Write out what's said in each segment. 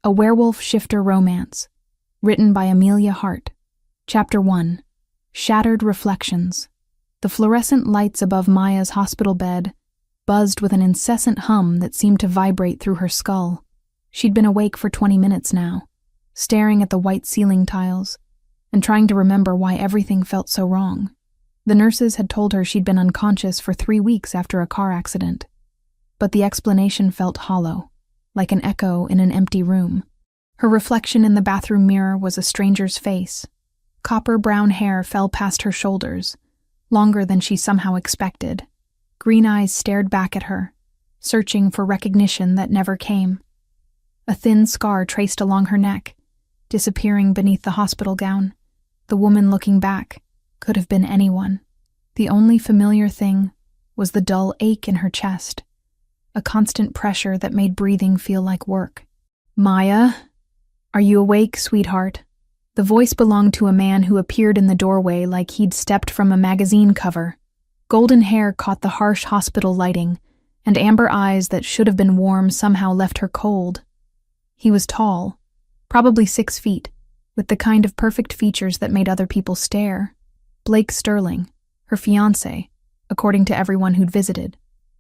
A Werewolf Shifter Romance, written by Amelia Hart. Chapter 1. Shattered Reflections. The fluorescent lights above Maya's hospital bed buzzed with an incessant hum that seemed to vibrate through her skull. She'd been awake for 20 minutes now, staring at the white ceiling tiles and trying to remember why everything felt so wrong. The nurses had told her she'd been unconscious for 3 weeks after a car accident, but the explanation felt hollow, like an echo in an empty room. Her reflection in the bathroom mirror was a stranger's face. Copper brown hair fell past her shoulders, longer than she somehow expected. Green eyes stared back at her, searching for recognition that never came. A thin scar traced along her neck, disappearing beneath the hospital gown. The woman looking back could have been anyone. The only familiar thing was the dull ache in her chest, a constant pressure that made breathing feel like work. "Maya, are you awake, sweetheart?" The voice belonged to a man who appeared in the doorway like he'd stepped from a magazine cover. Golden hair caught the harsh hospital lighting, and amber eyes that should have been warm somehow left her cold. He was tall, probably 6 feet, with the kind of perfect features that made other people stare. Blake Sterling, her fiancé, according to everyone who'd visited.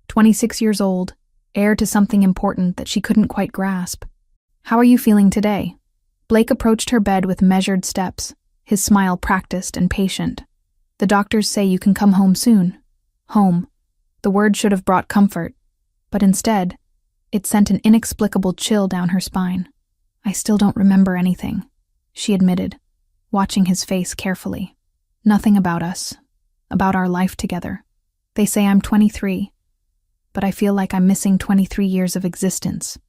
26 years old, heir to something important that she couldn't quite grasp. "How are you feeling today?" Blake approached her bed with measured steps, his smile practiced and patient. "The doctors say you can come home soon." Home. The word should have brought comfort, but instead, it sent an inexplicable chill down her spine. "I still don't remember anything," she admitted, watching his face carefully. "Nothing about us, about our life together. They say I'm 23, but I feel like I'm missing 23 years of existence."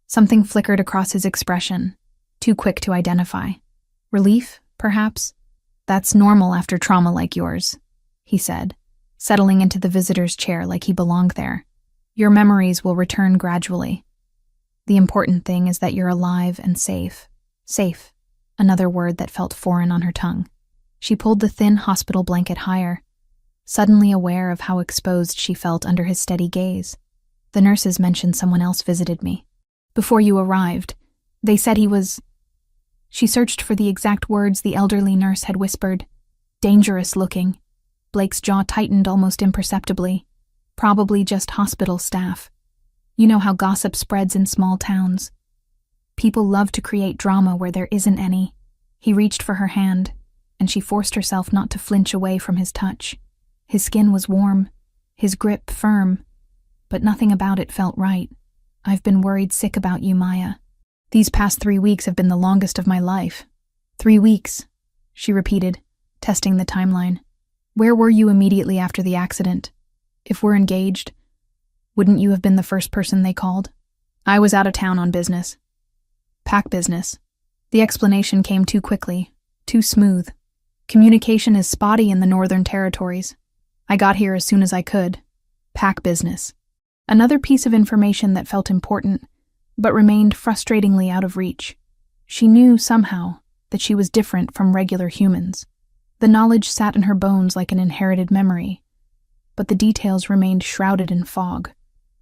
Something flickered across his expression, too quick to identify. Relief, perhaps? "That's normal after trauma like yours," he said, settling into the visitor's chair like he belonged there. "Your memories will return gradually. The important thing is that you're alive and safe." Safe, another word that felt foreign on her tongue. She pulled the thin hospital blanket higher, suddenly aware of how exposed she felt under his steady gaze. "The nurses mentioned someone else visited me. Before you arrived, they said he was..." She searched for the exact words the elderly nurse had whispered. "Dangerous looking." Blake's jaw tightened almost imperceptibly. "Probably just hospital staff. You know how gossip spreads in small towns. People love to create drama where there isn't any." He reached for her hand, and she forced herself not to flinch away from his touch. His skin was warm, his grip firm, but nothing about it felt right. "I've been worried sick about you, Maya. These past 3 weeks have been the longest of my life." 3 weeks, she repeated, testing the timeline. "Where were you immediately after the accident? If we're engaged, wouldn't you have been the first person they called?" "I was out of town on business." "Pack business." The explanation came too quickly, too smooth. "Communication is spotty in the Northern Territories. I got here as soon as I could. Pack business." Another piece of information that felt important, but remained frustratingly out of reach. She knew, somehow, that she was different from regular humans. The knowledge sat in her bones like an inherited memory, but the details remained shrouded in fog.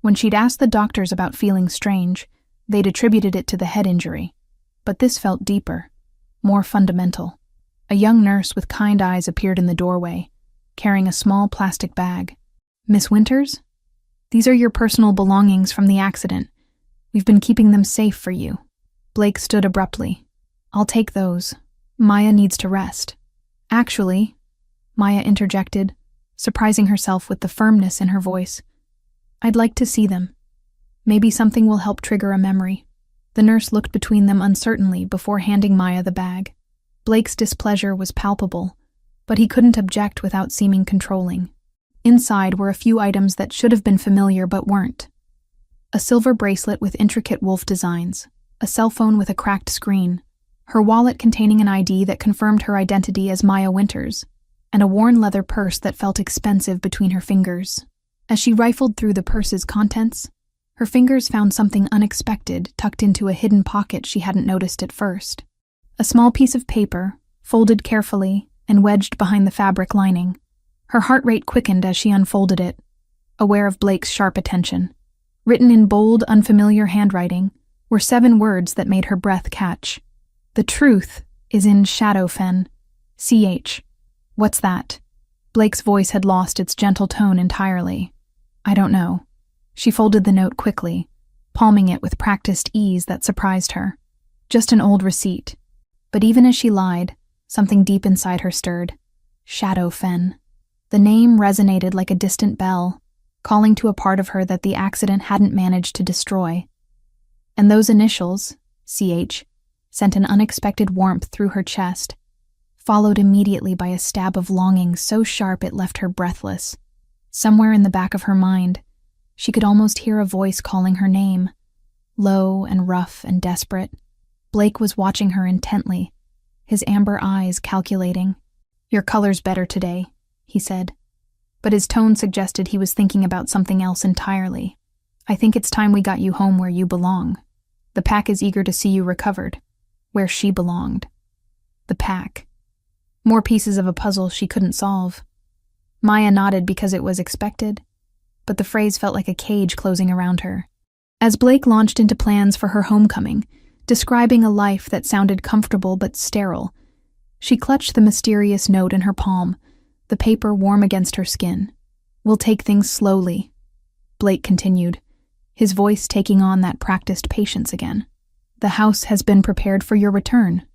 When she'd asked the doctors about feeling strange, they'd attributed it to the head injury. But this felt deeper, more fundamental. A young nurse with kind eyes appeared in the doorway, carrying a small plastic bag. "Miss Winters? These are your personal belongings from the accident. We've been keeping them safe for you." Blake stood abruptly. "I'll take those. Maya needs to rest." "Actually," Maya interjected, surprising herself with the firmness in her voice, "I'd like to see them. Maybe something will help trigger a memory." The nurse looked between them uncertainly before handing Maya the bag. Blake's displeasure was palpable, but he couldn't object without seeming controlling. Inside were a few items that should have been familiar but weren't. A silver bracelet with intricate wolf designs, a cell phone with a cracked screen, her wallet containing an ID that confirmed her identity as Maya Winters, and a worn leather purse that felt expensive between her fingers. As she rifled through the purse's contents, her fingers found something unexpected tucked into a hidden pocket she hadn't noticed at first. A small piece of paper, folded carefully and wedged behind the fabric lining. Her heart rate quickened as she unfolded it, aware of Blake's sharp attention. Written in bold, unfamiliar handwriting, were 7 words that made her breath catch. The truth is in Shadowfen. CH. What's that? Blake's voice had lost its gentle tone entirely. I don't know. She folded the note quickly, palming it with practiced ease that surprised her. Just an old receipt. But even as she lied, something deep inside her stirred. Shadowfen. The name resonated like a distant bell, calling to a part of her that the accident hadn't managed to destroy. And those initials, CH, sent an unexpected warmth through her chest, followed immediately by a stab of longing so sharp it left her breathless. Somewhere in the back of her mind, she could almost hear a voice calling her name, low and rough and desperate. Blake was watching her intently, his amber eyes calculating. Your color's better today, he said, but his tone suggested he was thinking about something else entirely. I think it's time we got you home where you belong. The pack is eager to see you recovered, where she belonged. The pack. More pieces of a puzzle she couldn't solve. Maya nodded because it was expected, but the phrase felt like a cage closing around her. As Blake launched into plans for her homecoming, describing a life that sounded comfortable but sterile, she clutched the mysterious note in her palm, the paper warm against her skin. We'll take things slowly, Blake continued, his voice taking on that practiced patience again. The house has been prepared for your return.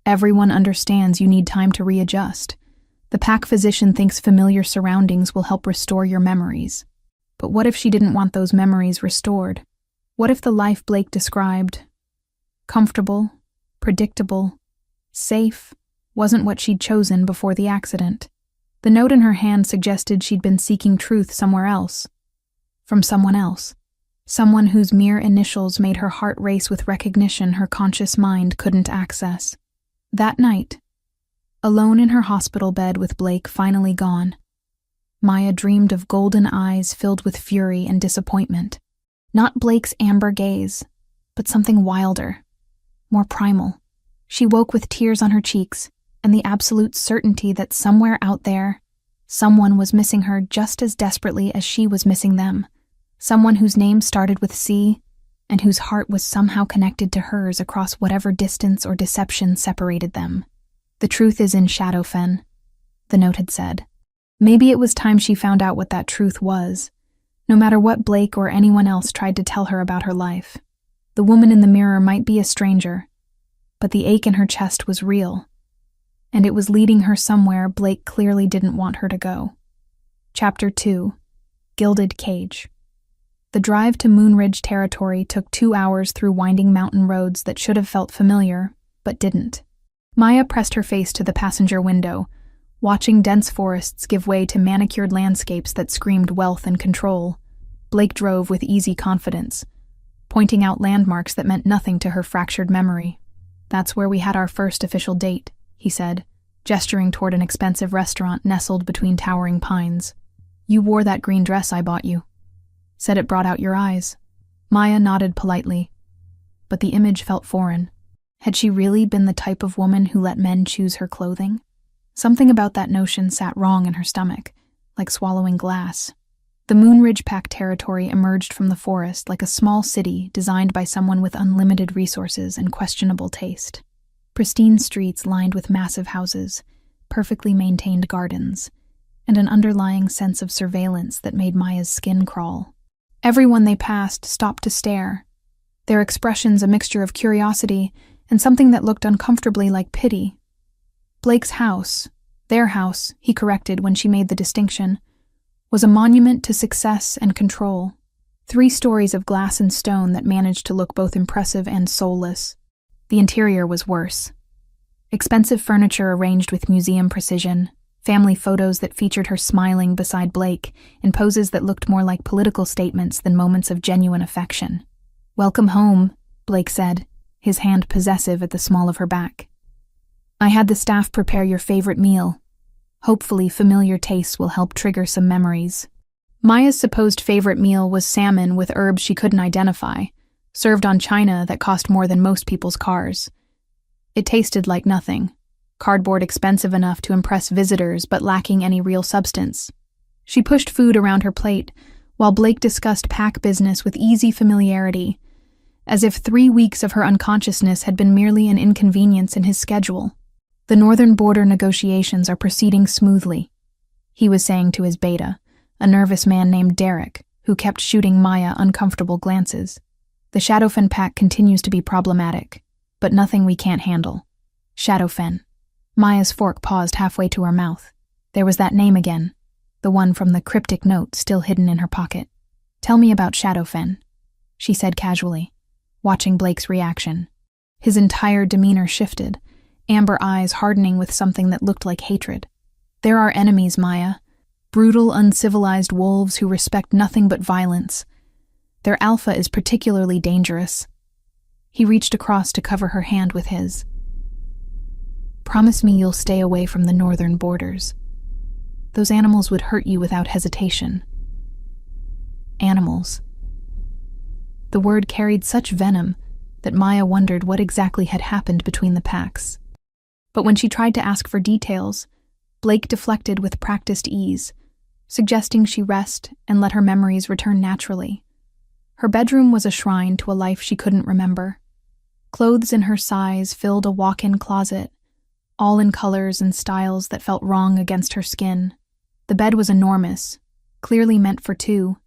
Everyone understands you need time to readjust. The pack physician thinks familiar surroundings will help restore your memories. But what if she didn't want those memories restored? What if the life Blake described, comfortable, predictable, safe, wasn't what she'd chosen before the accident? The note in her hand suggested she'd been seeking truth somewhere else. From someone else. Someone whose mere initials made her heart race with recognition her conscious mind couldn't access. That night, alone in her hospital bed with Blake finally gone, Maya dreamed of golden eyes filled with fury and disappointment. Not Blake's amber gaze, but something wilder, more primal. She woke with tears on her cheeks and the absolute certainty that somewhere out there, someone was missing her just as desperately as she was missing them. Someone whose name started with C and whose heart was somehow connected to hers across whatever distance or deception separated them. The truth is in Shadowfen, the note had said. Maybe it was time she found out what that truth was, no matter what Blake or anyone else tried to tell her about her life. The woman in the mirror might be a stranger, but the ache in her chest was real, and it was leading her somewhere Blake clearly didn't want her to go. Chapter 2. Gilded Cage. The drive to Moonridge territory took 2 hours through winding mountain roads that should have felt familiar, but didn't. Maya pressed her face to the passenger window, watching dense forests give way to manicured landscapes that screamed wealth and control. Blake drove with easy confidence, pointing out landmarks that meant nothing to her fractured memory. That's where we had our first official date, he said, gesturing toward an expensive restaurant nestled between towering pines. You wore that green dress I bought you. Said it brought out your eyes. Maya nodded politely, but the image felt foreign. Had she really been the type of woman who let men choose her clothing? Something about that notion sat wrong in her stomach, like swallowing glass. The Moonridge Pack territory emerged from the forest like a small city designed by someone with unlimited resources and questionable taste. Pristine streets lined with massive houses, perfectly maintained gardens, and an underlying sense of surveillance that made Maya's skin crawl. Everyone they passed stopped to stare, their expressions a mixture of curiosity and something that looked uncomfortably like pity. Blake's house, their house, he corrected when she made the distinction, was a monument to success and control. 3 stories of glass and stone that managed to look both impressive and soulless. The interior was worse. Expensive furniture arranged with museum precision, family photos that featured her smiling beside Blake in poses that looked more like political statements than moments of genuine affection. Welcome home, Blake said, his hand possessive at the small of her back. I had the staff prepare your favorite meal. Hopefully familiar tastes will help trigger some memories. Maya's supposed favorite meal was salmon with herbs she couldn't identify, served on china that cost more than most people's cars. It tasted like nothing. Cardboard expensive enough to impress visitors but lacking any real substance. She pushed food around her plate, while Blake discussed pack business with easy familiarity, as if 3 weeks of her unconsciousness had been merely an inconvenience in his schedule. "The northern border negotiations are proceeding smoothly," he was saying to his beta, a nervous man named Derek, who kept shooting Maya uncomfortable glances. "The Shadowfen pact continues to be problematic, but nothing we can't handle." Shadowfen. Maya's fork paused halfway to her mouth. There was that name again, the one from the cryptic note still hidden in her pocket. "Tell me about Shadowfen," she said casually, watching Blake's reaction. His entire demeanor shifted, amber eyes hardening with something that looked like hatred. "There are enemies, Maya. Brutal, uncivilized wolves who respect nothing but violence. Their alpha is particularly dangerous." He reached across to cover her hand with his. "Promise me you'll stay away from the northern borders. Those animals would hurt you without hesitation." Animals. The word carried such venom that Maya wondered what exactly had happened between the packs. But when she tried to ask for details, Blake deflected with practiced ease, suggesting she rest and let her memories return naturally. Her bedroom was a shrine to a life she couldn't remember. Clothes in her size filled a walk-in closet, all in colors and styles that felt wrong against her skin. The bed was enormous, clearly meant for two,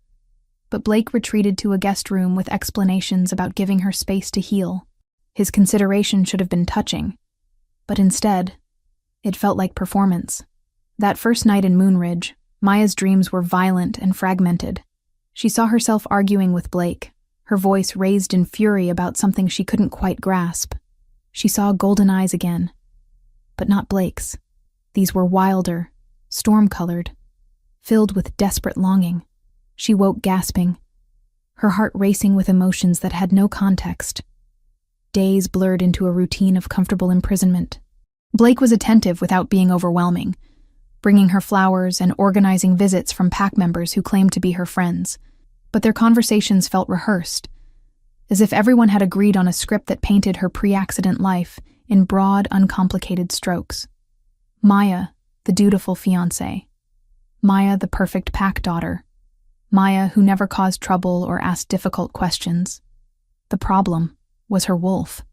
but Blake retreated to a guest room with explanations about giving her space to heal. His consideration should have been touching, but instead, it felt like performance. That first night in Moonridge, Maya's dreams were violent and fragmented. She saw herself arguing with Blake, her voice raised in fury about something she couldn't quite grasp. She saw golden eyes again, but not Blake's. These were wilder, storm-colored, filled with desperate longing. She woke gasping, her heart racing with emotions that had no context. Days blurred into a routine of comfortable imprisonment. Blake was attentive without being overwhelming, bringing her flowers and organizing visits from pack members who claimed to be her friends. But their conversations felt rehearsed, as if everyone had agreed on a script that painted her pre-accident life in broad, uncomplicated strokes. Maya, the dutiful fiancée. Maya, the perfect pack daughter. Maya, who never caused trouble or asked difficult questions. The problem was her wolf.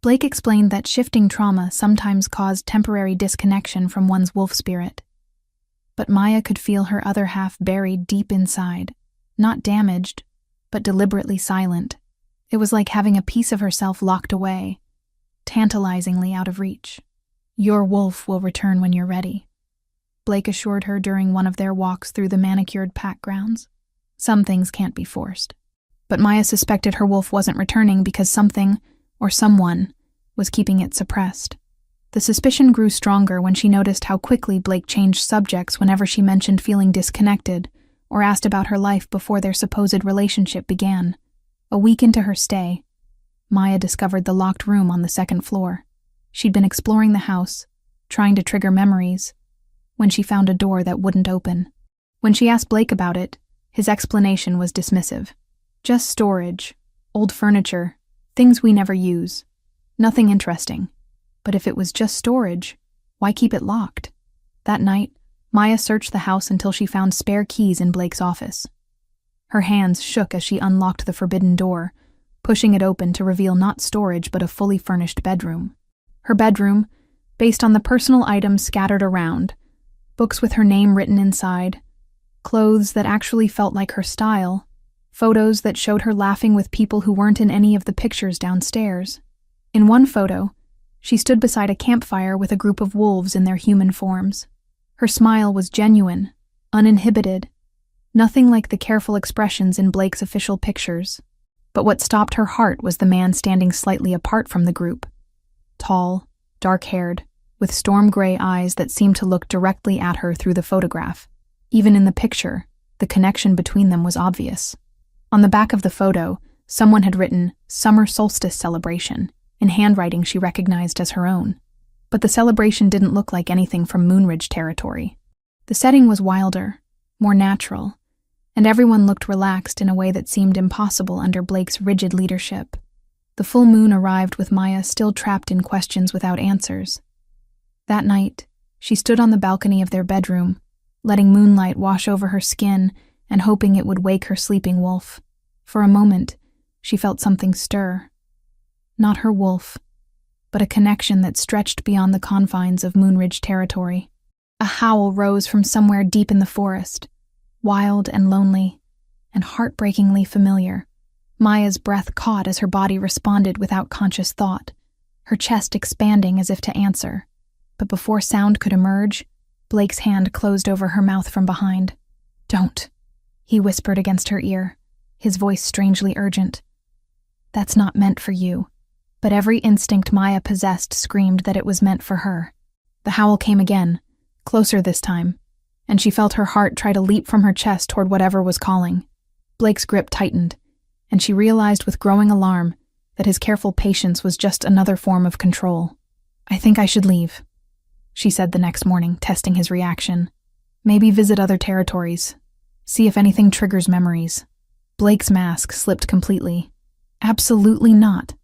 Blake explained that shifting trauma sometimes caused temporary disconnection from one's wolf spirit. But Maya could feel her other half buried deep inside, not damaged, but deliberately silent. It was like having a piece of herself locked away, tantalizingly out of reach. "Your wolf will return when you're ready," Blake assured her during one of their walks through the manicured pack grounds. Some things can't be forced. But Maya suspected her wolf wasn't returning because something, or someone, was keeping it suppressed. The suspicion grew stronger when she noticed how quickly Blake changed subjects whenever she mentioned feeling disconnected or asked about her life before their supposed relationship began. A week into her stay, Maya discovered the locked room on the second floor. She'd been exploring the house, trying to trigger memories, when she found a door that wouldn't open. When she asked Blake about it, his explanation was dismissive. "Just storage, old furniture, things we never use. Nothing interesting." But if it was just storage, why keep it locked? That night, Maya searched the house until she found spare keys in Blake's office. Her hands shook as she unlocked the forbidden door, pushing it open to reveal not storage but a fully furnished bedroom. Her bedroom, based on the personal items scattered around, books with her name written inside, clothes that actually felt like her style, photos that showed her laughing with people who weren't in any of the pictures downstairs. In one photo, she stood beside a campfire with a group of wolves in their human forms. Her smile was genuine, uninhibited, nothing like the careful expressions in Blake's official pictures. But what stopped her heart was the man standing slightly apart from the group. Tall, dark-haired, with storm-gray eyes that seemed to look directly at her through the photograph. Even in the picture, the connection between them was obvious. On the back of the photo, someone had written "Summer Solstice Celebration" in handwriting she recognized as her own. But the celebration didn't look like anything from Moonridge territory. The setting was wilder, more natural, and everyone looked relaxed in a way that seemed impossible under Blake's rigid leadership. The full moon arrived with Maya still trapped in questions without answers. That night, she stood on the balcony of their bedroom, letting moonlight wash over her skin and hoping it would wake her sleeping wolf. For a moment, She felt something stir. Not her wolf, but a connection that stretched beyond the confines of Moonridge territory. A howl rose from somewhere deep in the forest, wild and lonely, and heartbreakingly familiar. Maya's breath caught as her body responded without conscious thought, her chest expanding as if to answer. But before sound could emerge, Blake's hand closed over her mouth from behind. "Don't," he whispered against her ear, his voice strangely urgent. "That's not meant for you." But every instinct Maya possessed screamed that it was meant for her. The howl came again, closer this time, and she felt her heart try to leap from her chest toward whatever was calling. Blake's grip tightened, and she realized with growing alarm that his careful patience was just another form of control. "I think I should leave," she said the next morning, testing his reaction. "Maybe visit other territories, see if anything triggers memories." Blake's mask slipped completely. "Absolutely not.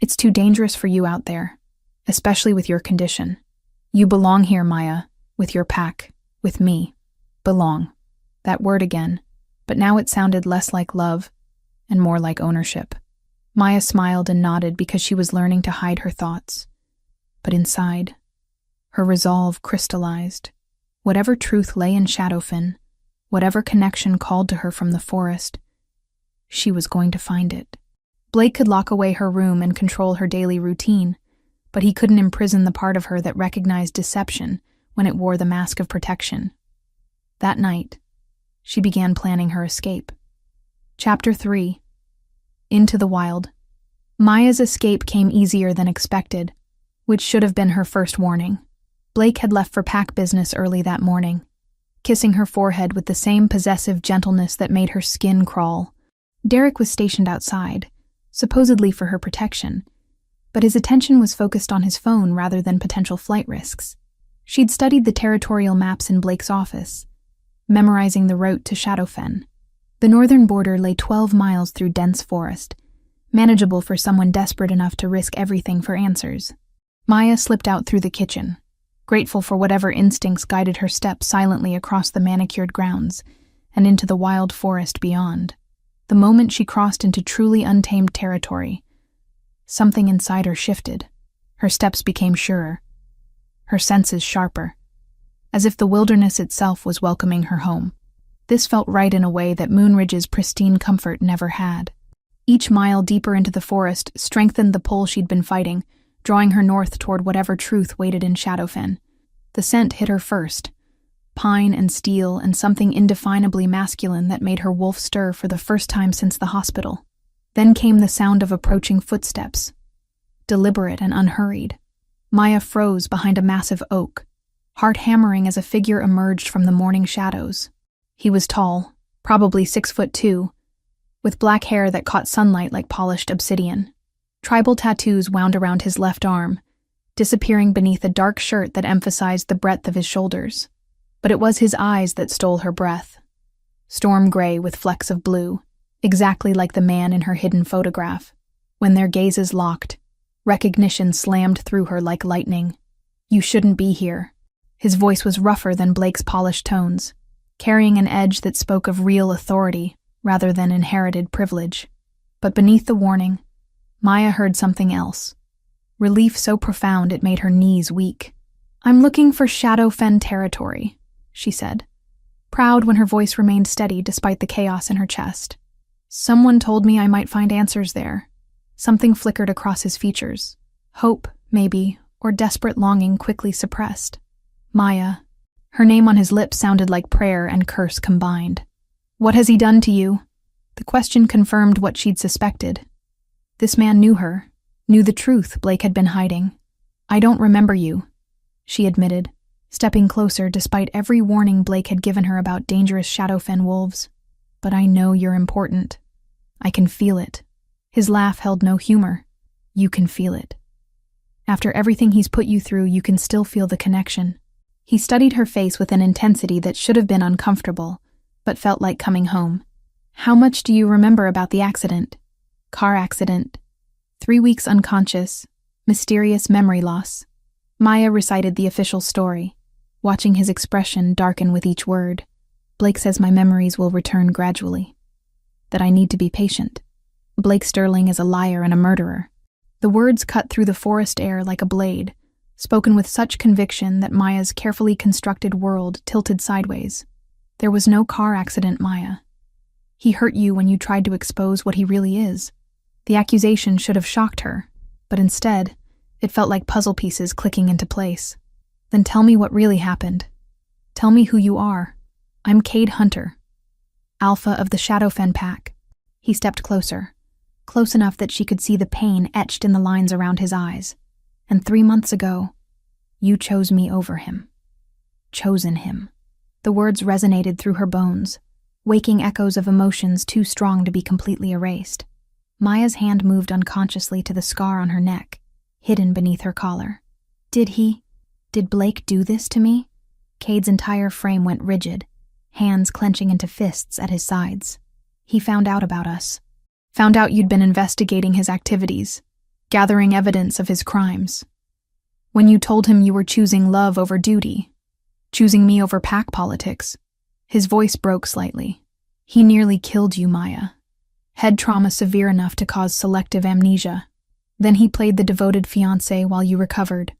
It's too dangerous for you out there, especially with your condition. You belong here, Maya, with your pack, with me. Belong." That word again, but now it sounded less like love and more like ownership. Maya smiled and nodded because she was learning to hide her thoughts. But inside, her resolve crystallized. Whatever truth lay in Shadowfen, whatever connection called to her from the forest, she was going to find it. Blake could lock away her room and control her daily routine, but he couldn't imprison the part of her that recognized deception when it wore the mask of protection. That night, she began planning her escape. Chapter 3. Into the Wild. Maya's escape came easier than expected, which should have been her first warning. Blake had left for pack business early that morning, kissing her forehead with the same possessive gentleness that made her skin crawl. Derek was stationed outside, supposedly for her protection, but his attention was focused on his phone rather than potential flight risks. She'd studied the territorial maps in Blake's office, memorizing the route to Shadowfen. The northern border lay 12 miles through dense forest, manageable for someone desperate enough to risk everything for answers. Maya slipped out through the kitchen, grateful for whatever instincts guided her steps silently across the manicured grounds and into the wild forest beyond. The moment she crossed into truly untamed territory, something inside her shifted. Her steps became surer, her senses sharper, as if the wilderness itself was welcoming her home. This felt right in a way that Moonridge's pristine comfort never had. Each mile deeper into the forest strengthened the pull she'd been fighting, drawing her north toward whatever truth waited in Shadowfen. The scent hit her first, pine and steel and something indefinably masculine that made her wolf stir for the first time since the hospital. Then came the sound of approaching footsteps, deliberate and unhurried. Maya froze behind a massive oak, heart hammering as a figure emerged from the morning shadows. He was tall, probably 6'2", with black hair that caught sunlight like polished obsidian. Tribal tattoos wound around his left arm, disappearing beneath a dark shirt that emphasized the breadth of his shoulders. But it was his eyes that stole her breath. Storm gray with flecks of blue, exactly like the man in her hidden photograph. When their gazes locked, recognition slammed through her like lightning. "You shouldn't be here." His voice was rougher than Blake's polished tones, carrying an edge that spoke of real authority rather than inherited privilege. But beneath the warning, Maya heard something else. Relief so profound it made her knees weak. "I'm looking for Shadowfen territory," she said, proud when her voice remained steady despite the chaos in her chest. "Someone told me I might find answers there." Something flickered across his features. Hope, maybe, or desperate longing quickly suppressed. Maya. Her name on his lips sounded like prayer and curse combined. "What has he done to you?" The question confirmed what she'd suspected. This man knew her, knew the truth Blake had been hiding. "I don't remember you," she admitted, stepping closer despite every warning Blake had given her about dangerous Shadowfen wolves. "But I know you're important. I can feel it." His laugh held no humor. "You can feel it. After everything he's put you through, you can still feel the connection." He studied her face with an intensity that should have been uncomfortable, but felt like coming home. "How much do you remember about the accident?" "Car accident. 3 weeks unconscious. Mysterious memory loss." Maya recited the official story, watching his expression darken with each word. "Blake says my memories will return gradually. That I need to be patient." Blake Sterling is a liar and a murderer. The words cut through the forest air like a blade, spoken with such conviction that Maya's carefully constructed world tilted sideways. There was no car accident, Maya. He hurt you when you tried to expose what he really is. The accusation should have shocked her, but instead, it felt like puzzle pieces clicking into place. Then tell me what really happened. Tell me who you are. I'm Cade Hunter, Alpha of the Shadowfen Pack. He stepped closer, close enough that she could see the pain etched in the lines around his eyes. And 3 months ago, you chose me over him. Chosen him. The words resonated through her bones, waking echoes of emotions too strong to be completely erased. Maya's hand moved unconsciously to the scar on her neck, hidden beneath her collar. Did Blake do this to me? Cade's entire frame went rigid, hands clenching into fists at his sides. He found out about us. Found out you'd been investigating his activities, gathering evidence of his crimes. When you told him you were choosing love over duty, choosing me over pack politics, his voice broke slightly. He nearly killed you, Maya. Head trauma severe enough to cause selective amnesia. Then he played the devoted fiancé while you recovered,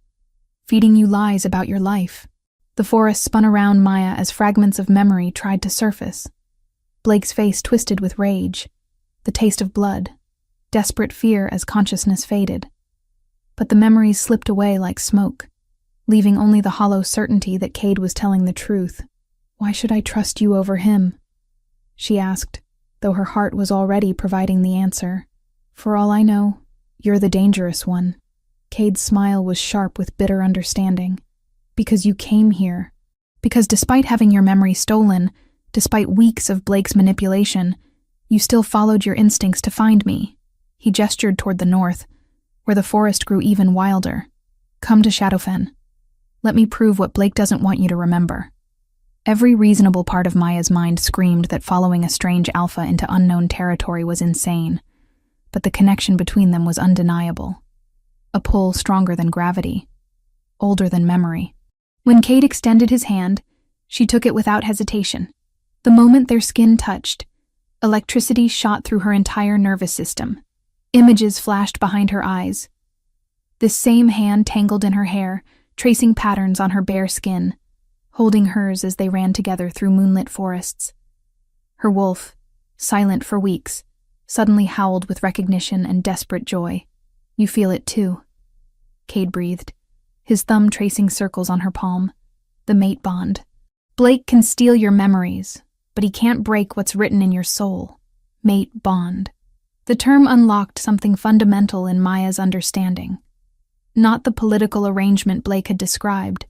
feeding you lies about your life. The forest spun around Maya as fragments of memory tried to surface. Blake's face twisted with rage, the taste of blood, desperate fear as consciousness faded. But the memories slipped away like smoke, leaving only the hollow certainty that Cade was telling the truth. Why should I trust you over him? She asked, though her heart was already providing the answer. For all I know, you're the dangerous one. Cade's smile was sharp with bitter understanding. Because you came here. Because despite having your memory stolen, despite weeks of Blake's manipulation, you still followed your instincts to find me. He gestured toward the north, where the forest grew even wilder. Come to Shadowfen. Let me prove what Blake doesn't want you to remember. Every reasonable part of Maya's mind screamed that following a strange alpha into unknown territory was insane, but the connection between them was undeniable. A pull stronger than gravity, older than memory. When Cade extended his hand, she took it without hesitation. The moment their skin touched, electricity shot through her entire nervous system. Images flashed behind her eyes. This same hand tangled in her hair, tracing patterns on her bare skin, holding hers as they ran together through moonlit forests. Her wolf, silent for weeks, suddenly howled with recognition and desperate joy. You feel it too, Cade breathed, his thumb tracing circles on her palm. The mate bond. Blake can steal your memories, but he can't break what's written in your soul. Mate bond. The term unlocked something fundamental in Maya's understanding. Not the political arrangement Blake had described,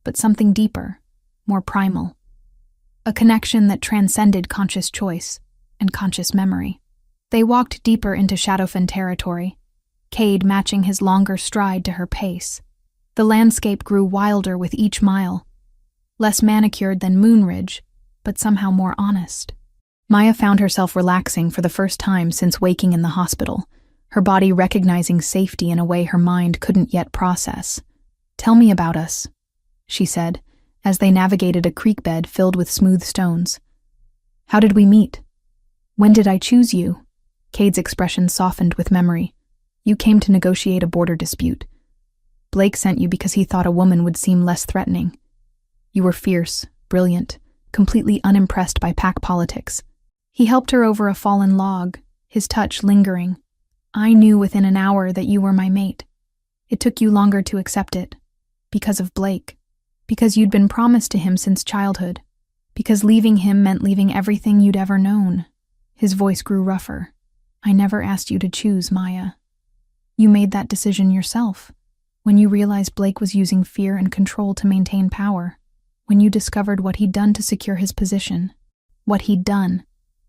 but something deeper, more primal. A connection that transcended conscious choice and conscious memory. They walked deeper into Shadowfen territory, Cade matching his longer stride to her pace. The landscape grew wilder with each mile, less manicured than Moonridge, but somehow more honest. Maya found herself relaxing for the first time since waking in the hospital, her body recognizing safety in a way her mind couldn't yet process. Tell me about us, she said, as they navigated a creek bed filled with smooth stones. How did we meet? When did I choose you? Cade's expression softened with memory. You came to negotiate a border dispute. Blake sent you because he thought a woman would seem less threatening. You were fierce, brilliant, completely unimpressed by pack politics. He helped her over a fallen log, his touch lingering. I knew within an hour that you were my mate. It took you longer to accept it. Because of Blake. Because you'd been promised to him since childhood. Because leaving him meant leaving everything you'd ever known. His voice grew rougher. I never asked you to choose, Maya. You made that decision yourself. When you realized Blake was using fear and control to maintain power. When you discovered what he'd done to secure his position. What he'd done.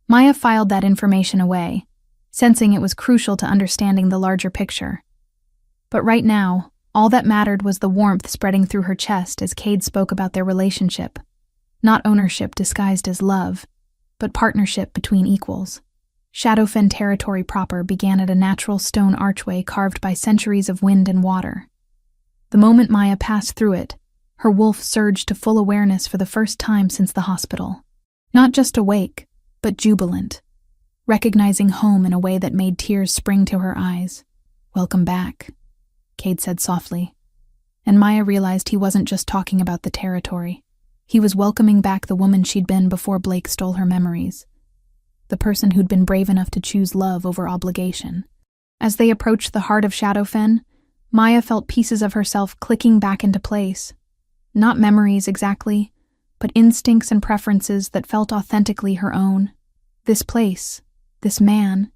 Maya filed that information away, sensing it was crucial to understanding the larger picture. But right now, all that mattered was the warmth spreading through her chest as Cade spoke about their relationship. Not ownership disguised as love, but partnership between equals. Shadowfen territory proper began at a natural stone archway carved by centuries of wind and water. The moment Maya passed through it, her wolf surged to full awareness for the first time since the hospital. Not just awake, but jubilant. recognizing home in a way that made tears spring to her eyes. "Welcome back," Cade said softly. And Maya realized he wasn't just talking about the territory. He was welcoming back the woman she'd been before Blake stole her memories. The person who'd been brave enough to choose love over obligation. As they approached the heart of Shadowfen, Maya felt pieces of herself clicking back into place. Not memories exactly, but instincts and preferences that felt authentically her own. This place, this man,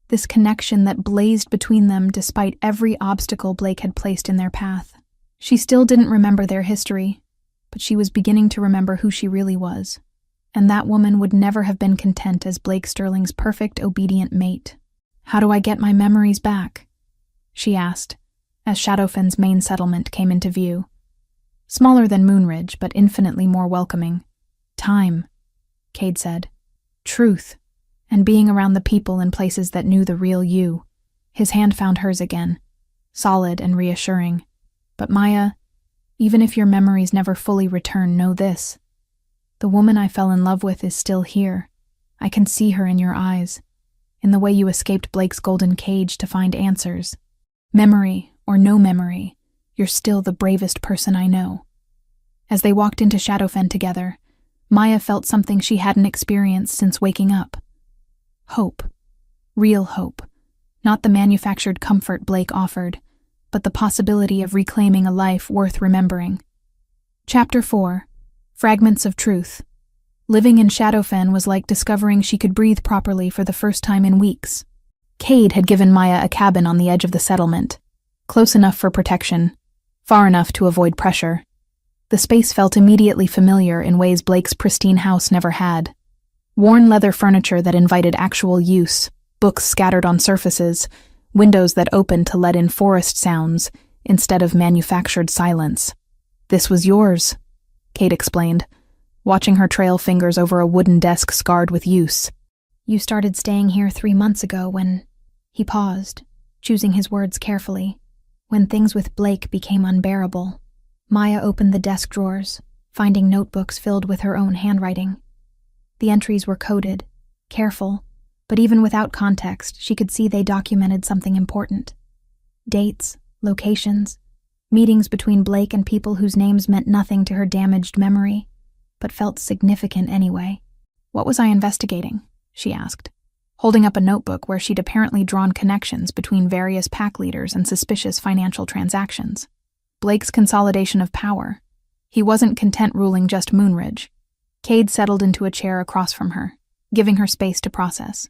this connection that blazed between them despite every obstacle Blake had placed in their path. She still didn't remember their history, but she was beginning to remember who she really was. And that woman would never have been content as Blake Sterling's perfect, obedient mate. "How do I get my memories back?" she asked, as Shadowfen's main settlement came into view. Smaller than Moonridge, but infinitely more welcoming. "Time," Cade said. "Truth, and being around the people and places that knew the real you." His hand found hers again, solid and reassuring. "But Maya, even if your memories never fully return, know this. The woman I fell in love with is still here. I can see her in your eyes, in the way you escaped Blake's golden cage to find answers. Memory or no memory, you're still the bravest person I know." As they walked into Shadowfen together, Maya felt something she hadn't experienced since waking up. Hope. Real hope. Not the manufactured comfort Blake offered, but the possibility of reclaiming a life worth remembering. Chapter 4. Fragments of Truth. Living in Shadowfen was like discovering she could breathe properly for the first time in weeks. Cade had given Maya a cabin on the edge of the settlement, close enough for protection, far enough to avoid pressure. The space felt immediately familiar in ways Blake's pristine house never had. Worn leather furniture that invited actual use, books scattered on surfaces, windows that opened to let in forest sounds instead of manufactured silence. "This was yours," Cade explained, watching her trail fingers over a wooden desk scarred with use. "You started staying here 3 months ago when..." He paused, choosing his words carefully. "When things with Blake became unbearable." Maya opened the desk drawers, finding notebooks filled with her own handwriting. The entries were coded, careful, but even without context, she could see they documented something important. Dates, locations, meetings between Blake and people whose names meant nothing to her damaged memory, but felt significant anyway. "What was I investigating?" she asked, holding up a notebook where she'd apparently drawn connections between various pack leaders and suspicious financial transactions. Blake's consolidation of power. He wasn't content ruling just Moonridge. Cade settled into a chair across from her, giving her space to process.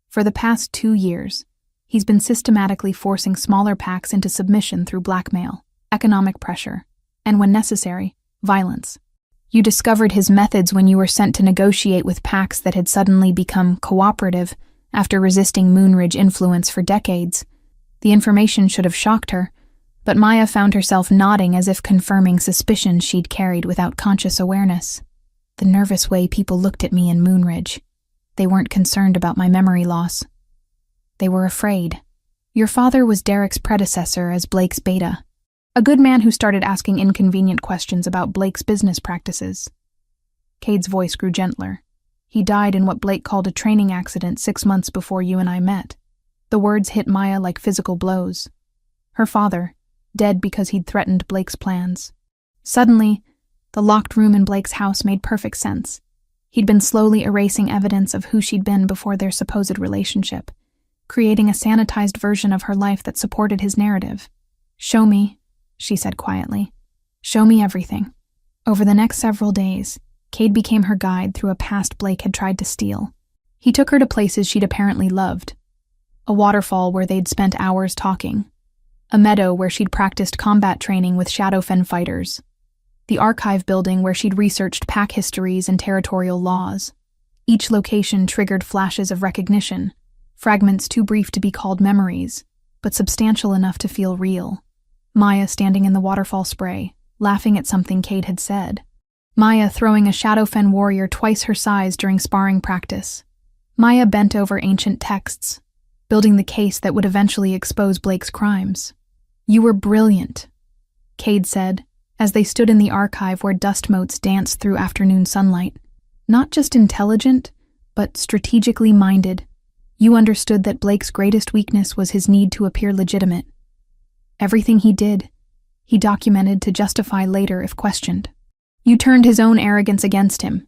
For the past 2 years, he's been systematically forcing smaller packs into submission through blackmail, economic pressure, and when necessary, violence. You discovered his methods when you were sent to negotiate with packs that had suddenly become cooperative after resisting Moonridge influence for decades. The information should have shocked her, but Maya found herself nodding as if confirming suspicions she'd carried without conscious awareness. The nervous way people looked at me in Moonridge. They weren't concerned about my memory loss. They were afraid. Your father was Derek's predecessor as Blake's beta. A good man who started asking inconvenient questions about Blake's business practices. Cade's voice grew gentler. He died in what Blake called a training accident 6 months before you and I met. The words hit Maya like physical blows. Her father, dead because he'd threatened Blake's plans. Suddenly, the locked room in Blake's house made perfect sense. He'd been slowly erasing evidence of who she'd been before their supposed relationship, creating a sanitized version of her life that supported his narrative. "Show me," she said quietly. "Show me everything." Over the next several days, Cade became her guide through a past Blake had tried to steal. He took her to places she'd apparently loved. A waterfall where they'd spent hours talking. A meadow where she'd practiced combat training with Shadowfen fighters. The archive building where she'd researched pack histories and territorial laws. Each location triggered flashes of recognition, fragments too brief to be called memories, but substantial enough to feel real. Maya standing in the waterfall spray, laughing at something Cade had said. Maya throwing a Shadowfen warrior twice her size during sparring practice. Maya bent over ancient texts, building the case that would eventually expose Blake's crimes. "You were brilliant," Cade said, as they stood in the archive where dust motes danced through afternoon sunlight. "Not just intelligent, but strategically minded. You understood that Blake's greatest weakness was his need to appear legitimate. Everything he did, he documented to justify later if questioned. You turned his own arrogance against him.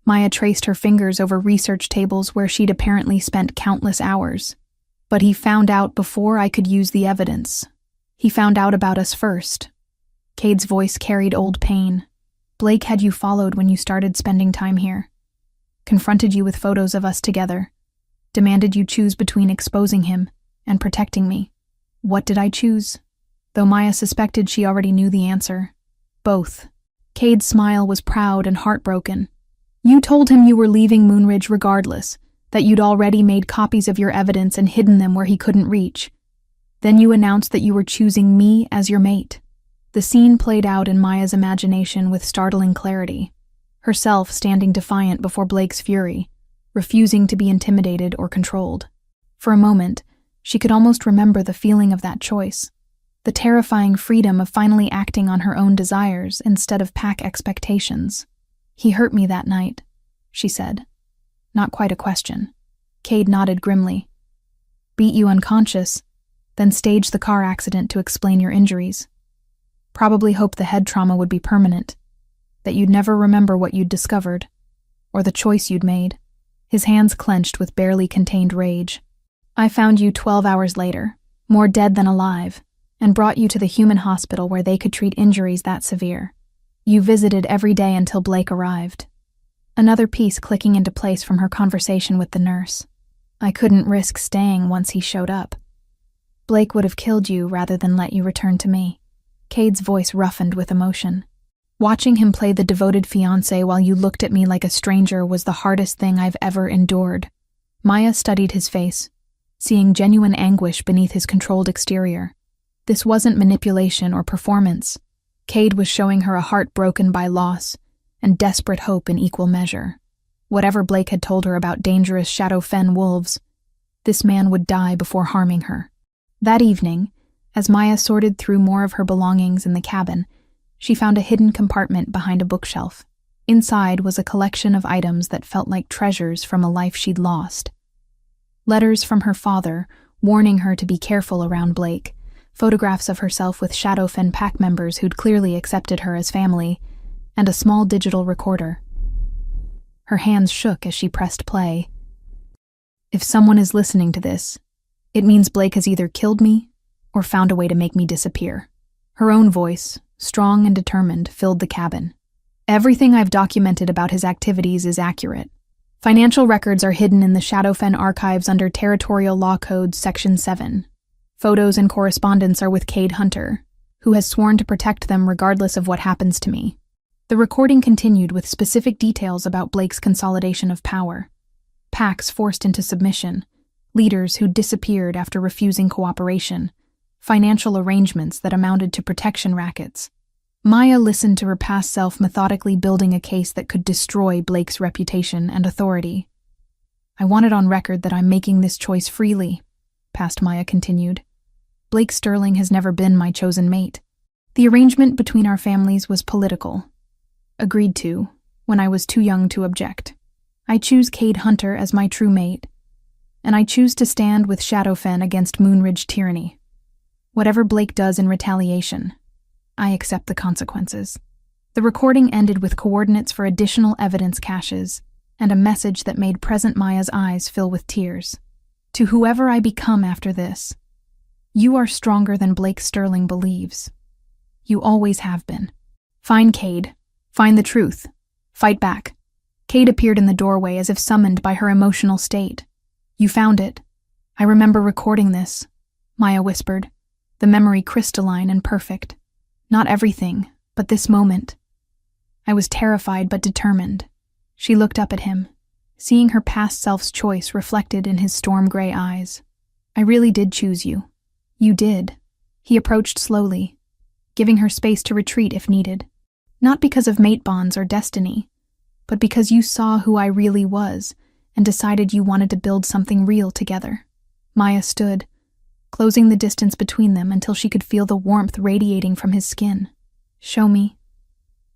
Maya traced her fingers over research tables where she'd apparently spent countless hours. But he found out before I could use the evidence. He found out about us first. Cade's voice carried old pain. Blake had you followed when you started spending time here. Confronted you with photos of us together. Demanded you choose between exposing him and protecting me. What did I choose? Though Maya suspected she already knew the answer. Both. Cade's smile was proud and heartbroken. You told him you were leaving Moonridge regardless, that you'd already made copies of your evidence and hidden them where he couldn't reach. Then you announced that you were choosing me as your mate. The scene played out in Maya's imagination with startling clarity, herself standing defiant before Blake's fury, refusing to be intimidated or controlled. For a moment, she could almost remember the feeling of that choice, the terrifying freedom of finally acting on her own desires instead of pack expectations. He hurt me that night, she said. Not quite a question. Cade nodded grimly. Beat you unconscious, then staged the car accident to explain your injuries. Probably hoped the head trauma would be permanent, that you'd never remember what you'd discovered, or the choice you'd made. His hands clenched with barely contained rage. I found you 12 hours later, more dead than alive, and brought you to the human hospital where they could treat injuries that severe. You visited every day until Blake arrived. Another piece clicking into place from her conversation with the nurse. I couldn't risk staying once he showed up. Blake would have killed you rather than let you return to me. Cade's voice roughened with emotion. Watching him play the devoted fiancé while you looked at me like a stranger was the hardest thing I've ever endured. Maya studied his face, seeing genuine anguish beneath his controlled exterior. This wasn't manipulation or performance. Cade was showing her a heart broken by loss and desperate hope in equal measure. Whatever Blake had told her about dangerous Shadow Fen wolves, this man would die before harming her. That evening, as Maya sorted through more of her belongings in the cabin, she found a hidden compartment behind a bookshelf. Inside was a collection of items that felt like treasures from a life she'd lost. Letters from her father, warning her to be careful around Blake, photographs of herself with Shadow Fen pack members who'd clearly accepted her as family, and a small digital recorder. Her hands shook as she pressed play. If someone is listening to this, it means Blake has either killed me or found a way to make me disappear. Her own voice, strong and determined, filled the cabin. Everything I've documented about his activities is accurate. Financial records are hidden in the Shadow Fen archives under Territorial Law Code Section 7. Photos and correspondence are with Cade Hunter, who has sworn to protect them regardless of what happens to me. The recording continued with specific details about Blake's consolidation of power. Packs forced into submission, leaders who disappeared after refusing cooperation, financial arrangements that amounted to protection rackets. Maya listened to her past self methodically building a case that could destroy Blake's reputation and authority. I want it on record that I'm making this choice freely, past Maya continued. Blake Sterling has never been my chosen mate. The arrangement between our families was political. Agreed to, when I was too young to object. I choose Cade Hunter as my true mate, and I choose to stand with Shadow Fen against Moonridge tyranny. Whatever Blake does in retaliation, I accept the consequences. The recording ended with coordinates for additional evidence caches and a message that made present Maya's eyes fill with tears. To whoever I become after this, you are stronger than Blake Sterling believes. You always have been. Find Cade. Find the truth. Fight back. Cade appeared in the doorway as if summoned by her emotional state. You found it. I remember recording this, Maya whispered, the memory crystalline and perfect. Not everything, but this moment. I was terrified but determined. She looked up at him, seeing her past self's choice reflected in his storm-gray eyes. I really did choose you. You did. He approached slowly, giving her space to retreat if needed. Not because of mate bonds or destiny, but because you saw who I really was and decided you wanted to build something real together. Maya stood, closing the distance between them until she could feel the warmth radiating from his skin. Show me,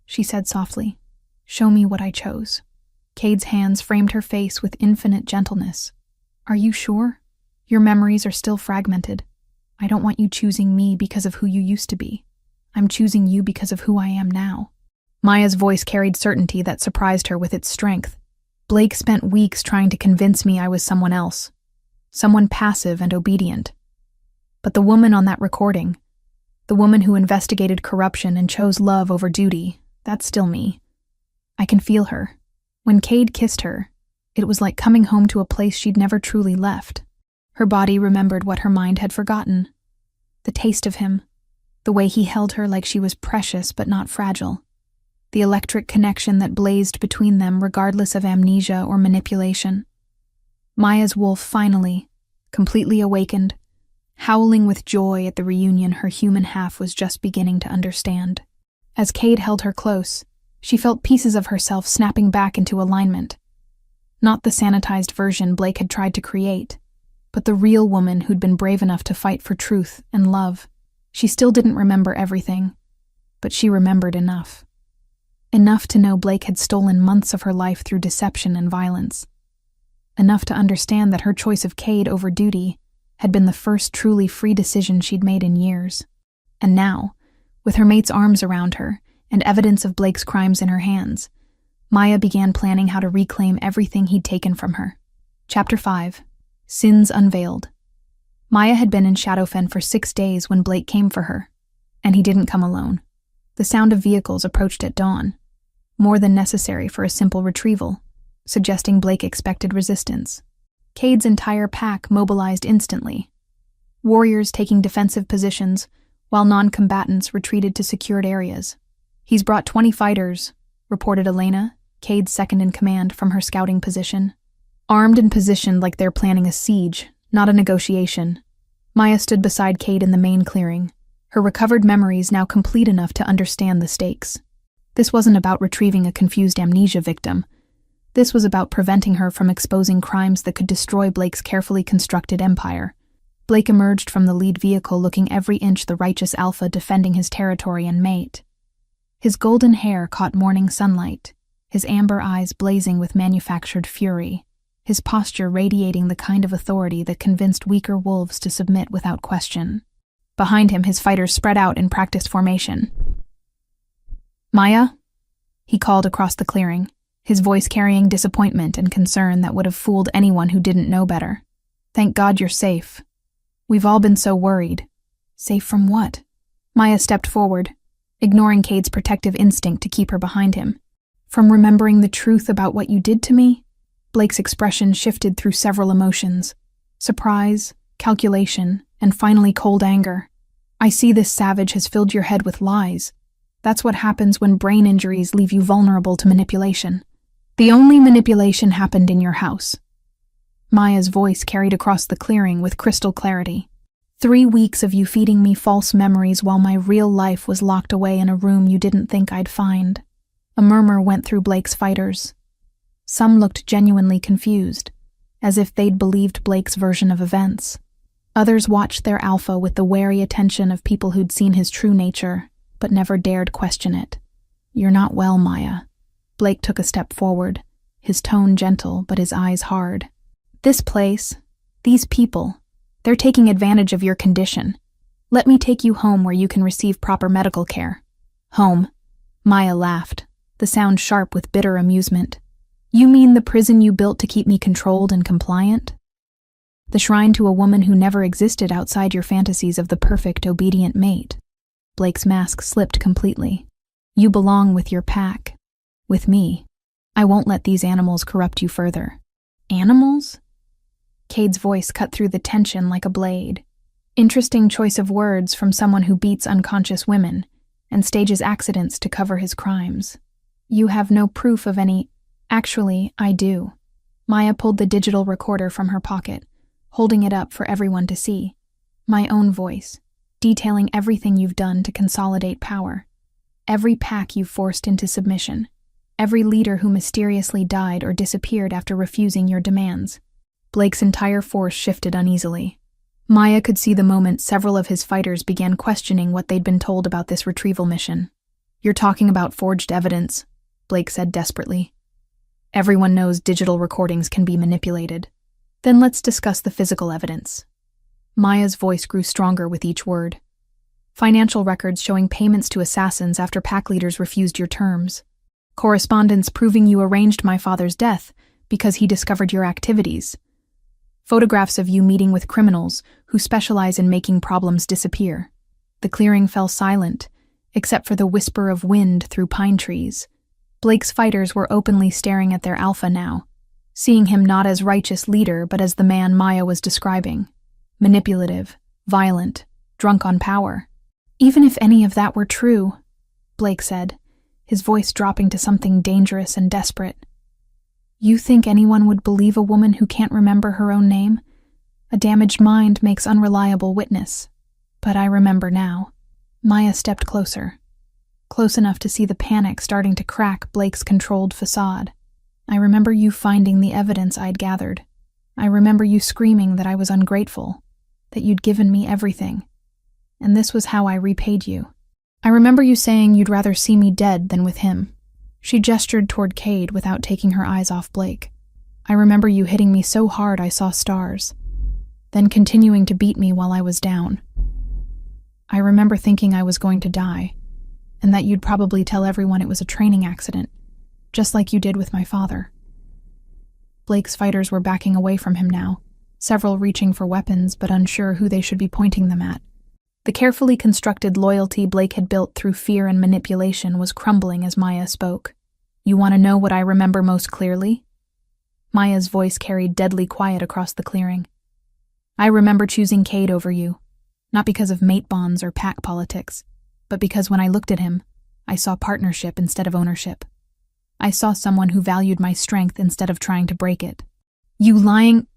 she said softly. Show me what I chose. Cade's hands framed her face with infinite gentleness. Are you sure? Your memories are still fragmented. I don't want you choosing me because of who you used to be. I'm choosing you because of who I am now. Maya's voice carried certainty that surprised her with its strength. Blake spent weeks trying to convince me I was someone else. Someone passive and obedient. But the woman on that recording, the woman who investigated corruption and chose love over duty, that's still me. I can feel her. When Cade kissed her, it was like coming home to a place she'd never truly left. Her body remembered what her mind had forgotten. The taste of him, the way he held her like she was precious but not fragile. The electric connection that blazed between them regardless of amnesia or manipulation. Maya's wolf finally, completely awakened, howling with joy at the reunion her human half was just beginning to understand. As Cade held her close, she felt pieces of herself snapping back into alignment. Not the sanitized version Blake had tried to create, but the real woman who'd been brave enough to fight for truth and love. She still didn't remember everything, but she remembered enough. Enough to know Blake had stolen months of her life through deception and violence. Enough to understand that her choice of Cade over duty had been the first truly free decision she'd made in years. And now, with her mate's arms around her and evidence of Blake's crimes in her hands, Maya began planning how to reclaim everything he'd taken from her. Chapter 5. Sins Unveiled. Maya had been in Shadowfen for 6 days when Blake came for her, and he didn't come alone. The sound of vehicles approached at dawn, more than necessary for a simple retrieval, suggesting Blake expected resistance. Cade's entire pack mobilized instantly, warriors taking defensive positions while non-combatants retreated to secured areas. He's brought 20 fighters, reported Elena, Cade's second-in-command, from her scouting position. Armed and positioned like they're planning a siege, not a negotiation. Maya stood beside Cade in the main clearing, her recovered memories now complete enough to understand the stakes. This wasn't about retrieving a confused amnesia victim. This was about preventing her from exposing crimes that could destroy Blake's carefully constructed empire. Blake emerged from the lead vehicle looking every inch the righteous alpha defending his territory and mate. His golden hair caught morning sunlight, his amber eyes blazing with manufactured fury, his posture radiating the kind of authority that convinced weaker wolves to submit without question. Behind him, his fighters spread out in practiced formation. Maya? He called across the clearing, his voice carrying disappointment and concern that would have fooled anyone who didn't know better. Thank God you're safe. We've all been so worried. Safe from what? Maya stepped forward, ignoring Cade's protective instinct to keep her behind him. From remembering the truth about what you did to me? Blake's expression shifted through several emotions. Surprise, calculation, and finally cold anger. I see this savage has filled your head with lies. That's what happens when brain injuries leave you vulnerable to manipulation. The only manipulation happened in your house. Maya's voice carried across the clearing with crystal clarity. 3 weeks of you feeding me false memories while my real life was locked away in a room you didn't think I'd find. A murmur went through Blake's fighters. Some looked genuinely confused, as if they'd believed Blake's version of events. Others watched their alpha with the wary attention of people who'd seen his true nature, but never dared question it. You're not well, Maya. Blake took a step forward, his tone gentle but his eyes hard. This place, these people, they're taking advantage of your condition. Let me take you home where you can receive proper medical care. Home. Maya laughed, the sound sharp with bitter amusement. You mean the prison you built to keep me controlled and compliant? The shrine to a woman who never existed outside your fantasies of the perfect, obedient mate. Blake's mask slipped completely. You belong with your pack. With me. I won't let these animals corrupt you further. Animals? Cade's voice cut through the tension like a blade. Interesting choice of words from someone who beats unconscious women and stages accidents to cover his crimes. You have no proof of any... Actually, I do. Maya pulled the digital recorder from her pocket, holding it up for everyone to see. My own voice, detailing everything you've done to consolidate power. Every pack you've forced into submission. Every leader who mysteriously died or disappeared after refusing your demands. Blake's entire force shifted uneasily. Maya could see the moment several of his fighters began questioning what they'd been told about this retrieval mission. You're talking about forged evidence, Blake said desperately. Everyone knows digital recordings can be manipulated. Then let's discuss the physical evidence. Maya's voice grew stronger with each word. Financial records showing payments to assassins after pack leaders refused your terms. Correspondence proving you arranged my father's death because he discovered your activities. Photographs of you meeting with criminals who specialize in making problems disappear. The clearing fell silent, except for the whisper of wind through pine trees. Blake's fighters were openly staring at their alpha now, seeing him not as righteous leader but as the man Maya was describing. Manipulative, violent, drunk on power. Even if any of that were true, Blake said, his voice dropping to something dangerous and desperate. You think anyone would believe a woman who can't remember her own name? A damaged mind makes unreliable witness. But I remember now. Maya stepped closer, close enough to see the panic starting to crack Blake's controlled facade. I remember you finding the evidence I'd gathered. I remember you screaming that I was ungrateful, that you'd given me everything. And this was how I repaid you. I remember you saying you'd rather see me dead than with him. She gestured toward Cade without taking her eyes off Blake. I remember you hitting me so hard I saw stars, then continuing to beat me while I was down. I remember thinking I was going to die, and that you'd probably tell everyone it was a training accident, just like you did with my father. Blake's fighters were backing away from him now, several reaching for weapons but unsure who they should be pointing them at. The carefully constructed loyalty Blake had built through fear and manipulation was crumbling as Maya spoke. You want to know what I remember most clearly? Maya's voice carried deadly quiet across the clearing. I remember choosing Cade over you, not because of mate bonds or pack politics, but because when I looked at him, I saw partnership instead of ownership. I saw someone who valued my strength instead of trying to break it. You lying...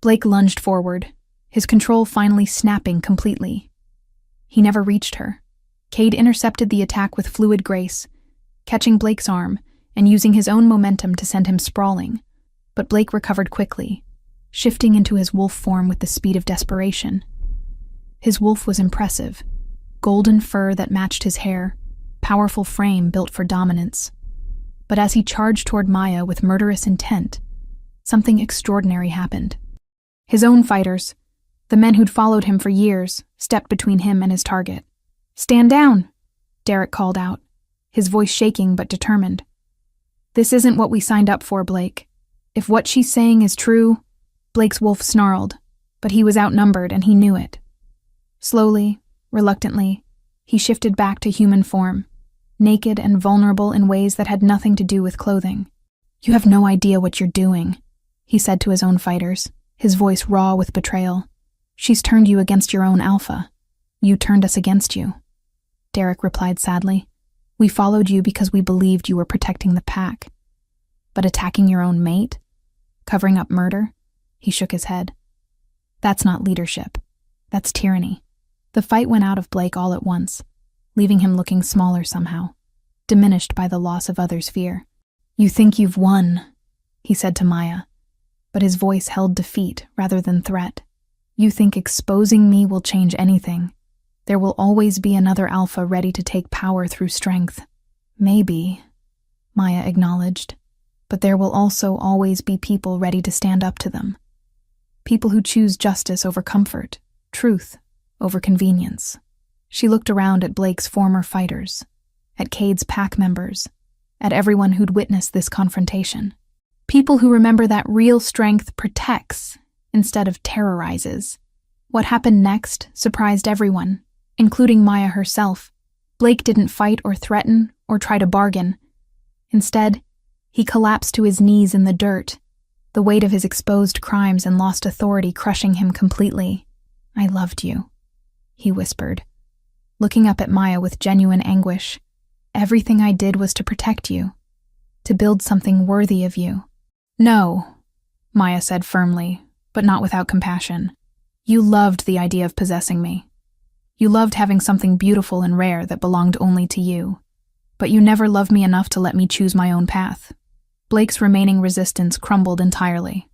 Blake lunged forward, his control finally snapping completely. He never reached her. Cade intercepted the attack with fluid grace, catching Blake's arm and using his own momentum to send him sprawling. But Blake recovered quickly, shifting into his wolf form with the speed of desperation. His wolf was impressive, golden fur that matched his hair, powerful frame built for dominance. But as he charged toward Maya with murderous intent, something extraordinary happened. His own fighters, the men who'd followed him for years, stepped between him and his target. Stand down, Derek called out, his voice shaking but determined. This isn't what we signed up for, Blake. If what she's saying is true... Blake's wolf snarled, but he was outnumbered and he knew it. Slowly, reluctantly, he shifted back to human form, naked and vulnerable in ways that had nothing to do with clothing. You have no idea what you're doing, he said to his own fighters, his voice raw with betrayal. She's turned you against your own alpha. You turned us against you. Derek replied sadly. We followed you because we believed you were protecting the pack. But attacking your own mate? Covering up murder? He shook his head. That's not leadership. That's tyranny. The fight went out of Blake all at once, leaving him looking smaller somehow, diminished by the loss of others' fear. You think you've won, he said to Maya, but his voice held defeat rather than threat. You think exposing me will change anything. There will always be another alpha ready to take power through strength. Maybe, Maya acknowledged, but there will also always be people ready to stand up to them. People who choose justice over comfort, truth over convenience. She looked around at Blake's former fighters, at Cade's pack members, at everyone who'd witnessed this confrontation. People who remember that real strength protects instead of terrorizes. What happened next surprised everyone, including Maya herself. Blake didn't fight or threaten or try to bargain. Instead, he collapsed to his knees in the dirt, the weight of his exposed crimes and lost authority crushing him completely. I loved you, he whispered, looking up at Maya with genuine anguish. Everything I did was to protect you, to build something worthy of you. No, Maya said firmly, but not without compassion. You loved the idea of possessing me. You loved having something beautiful and rare that belonged only to you. But you never loved me enough to let me choose my own path. Blake's remaining resistance crumbled entirely.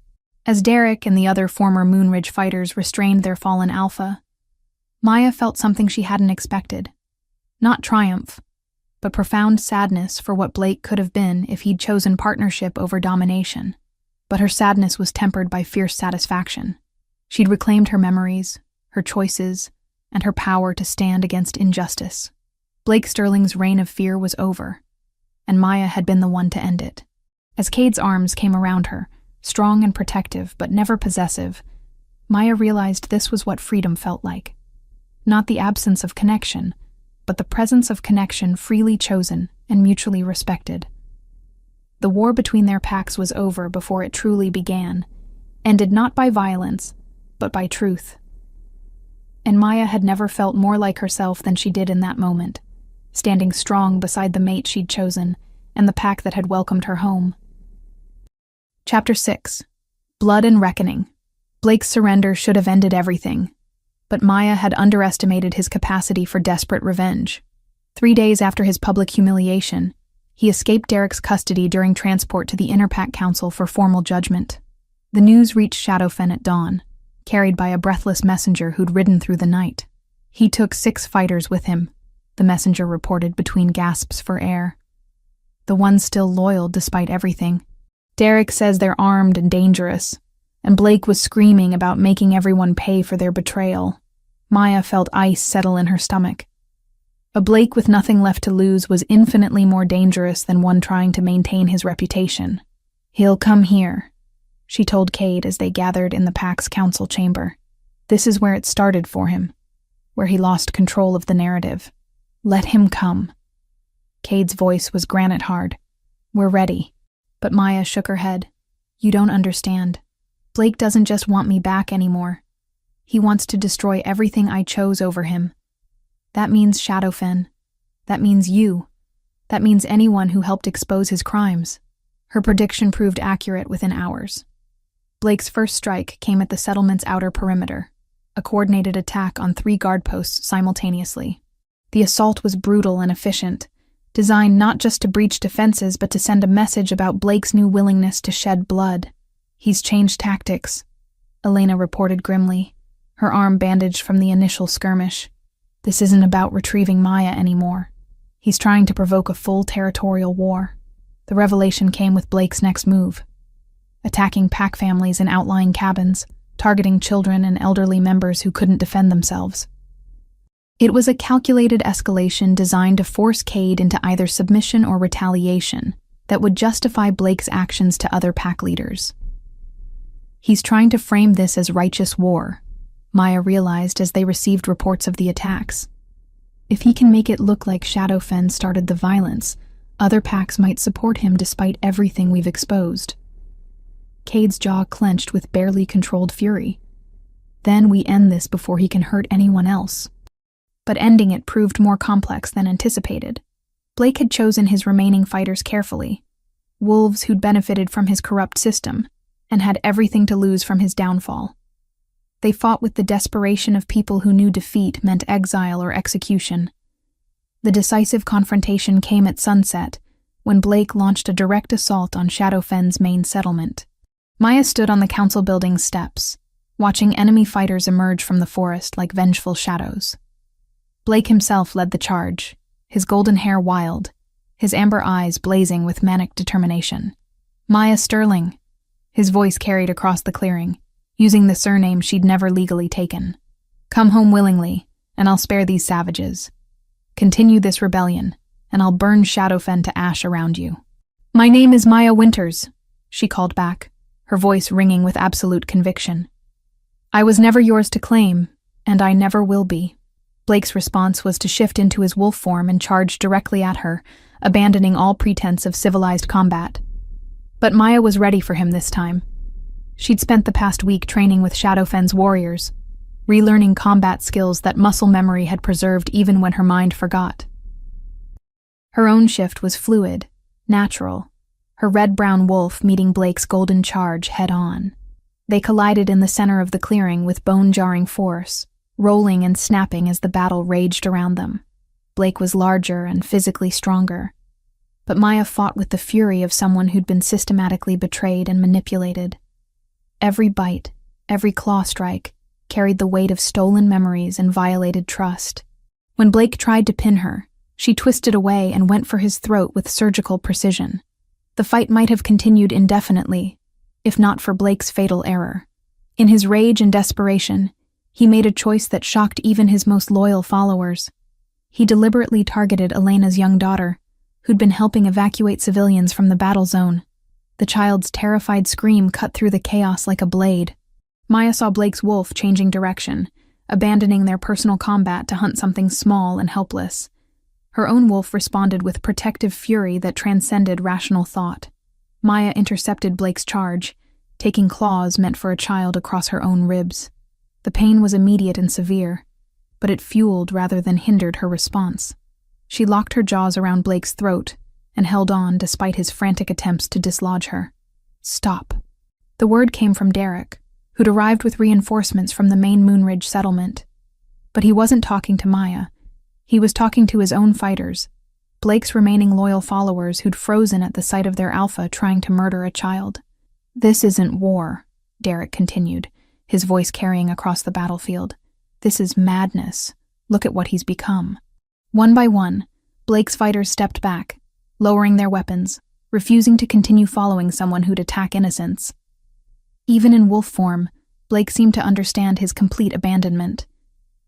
As Derek and the other former Moonridge fighters restrained their fallen alpha, Maya felt something she hadn't expected. Not triumph, but profound sadness for what Blake could have been if he'd chosen partnership over domination. But her sadness was tempered by fierce satisfaction. She'd reclaimed her memories, her choices, and her power to stand against injustice. Blake Sterling's reign of fear was over, and Maya had been the one to end it. As Cade's arms came around her, strong and protective but never possessive, Maya realized this was what freedom felt like. Not the absence of connection, but the presence of connection freely chosen and mutually respected. The war between their packs was over before it truly began, ended not by violence, but by truth. And Maya had never felt more like herself than she did in that moment, standing strong beside the mate she'd chosen and the pack that had welcomed her home. Chapter 6. Blood and Reckoning. Blake's surrender should have ended everything, but Maya had underestimated his capacity for desperate revenge. 3 days after his public humiliation, he escaped Derek's custody during transport to the Interpack Council for formal judgment. The news reached Shadowfen at dawn, carried by a breathless messenger who'd ridden through the night. He took 6 fighters with him, the messenger reported between gasps for air. The ones still loyal despite everything. Derek says they're armed and dangerous, and Blake was screaming about making everyone pay for their betrayal. Maya felt ice settle in her stomach. A Blake with nothing left to lose was infinitely more dangerous than one trying to maintain his reputation. "He'll come here," she told Cade as they gathered in the pack's council chamber. This is where it started for him, where he lost control of the narrative. "Let him come." Cade's voice was granite hard. "We're ready." But Maya shook her head. "You don't understand. Blake doesn't just want me back anymore. He wants to destroy everything I chose over him. That means Shadowfen. That means you. That means anyone who helped expose his crimes." Her prediction proved accurate within hours. Blake's first strike came at the settlement's outer perimeter, a coordinated attack on 3 guard posts simultaneously. The assault was brutal and efficient, designed not just to breach defenses but to send a message about Blake's new willingness to shed blood. "He's changed tactics," Elena reported grimly, her arm bandaged from the initial skirmish. "This isn't about retrieving Maya anymore. He's trying to provoke a full territorial war." The revelation came with Blake's next move, attacking pack families in outlying cabins, targeting children and elderly members who couldn't defend themselves. It was a calculated escalation designed to force Cade into either submission or retaliation that would justify Blake's actions to other pack leaders. He's trying to frame this as righteous war, Maya realized as they received reports of the attacks. If he can make it look like Shadowfen started the violence, other packs might support him despite everything we've exposed. Cade's jaw clenched with barely controlled fury. Then we end this before he can hurt anyone else. But ending it proved more complex than anticipated. Blake had chosen his remaining fighters carefully, wolves who'd benefited from his corrupt system, and had everything to lose from his downfall. They fought with the desperation of people who knew defeat meant exile or execution. The decisive confrontation came at sunset, when Blake launched a direct assault on Shadowfen's main settlement. Maya stood on the council building's steps, watching enemy fighters emerge from the forest like vengeful shadows. Blake himself led the charge, his golden hair wild, his amber eyes blazing with manic determination. "Maya Sterling," his voice carried across the clearing, using the surname she'd never legally taken. "Come home willingly, and I'll spare these savages. Continue this rebellion, and I'll burn Shadowfen to ash around you." "My name is Maya Winters," she called back, her voice ringing with absolute conviction. "I was never yours to claim, and I never will be." Blake's response was to shift into his wolf form and charge directly at her, abandoning all pretense of civilized combat. But Maya was ready for him this time. She'd spent the past week training with Shadowfen's warriors, relearning combat skills that muscle memory had preserved even when her mind forgot. Her own shift was fluid, natural, her red-brown wolf meeting Blake's golden charge head-on. They collided in the center of the clearing with bone-jarring force, rolling and snapping as the battle raged around them. Blake was larger and physically stronger, but Maya fought with the fury of someone who'd been systematically betrayed and manipulated. Every bite, every claw strike, carried the weight of stolen memories and violated trust. When Blake tried to pin her, She twisted away and went for his throat with surgical precision. The fight might have continued indefinitely, if not for Blake's fatal error. In his rage and desperation, he made a choice that shocked even his most loyal followers. He deliberately targeted Elena's young daughter, who'd been helping evacuate civilians from the battle zone. The child's terrified scream cut through the chaos like a blade. Maya saw Blake's wolf changing direction, abandoning their personal combat to hunt something small and helpless. Her own wolf responded with protective fury that transcended rational thought. Maya intercepted Blake's charge, taking claws meant for a child across her own ribs. The pain was immediate and severe, but it fueled rather than hindered her response. She locked her jaws around Blake's throat and held on despite his frantic attempts to dislodge her. Stop. The word came from Derek, who'd arrived with reinforcements from the main Moonridge settlement. But he wasn't talking to Maya. He was talking to his own fighters, Blake's remaining loyal followers who'd frozen at the sight of their alpha trying to murder a child. This isn't war, Derek continued, his voice carrying across the battlefield. This is madness. Look at what he's become. One by one, Blake's fighters stepped back, lowering their weapons, refusing to continue following someone who'd attack innocents. Even in wolf form, Blake seemed to understand his complete abandonment.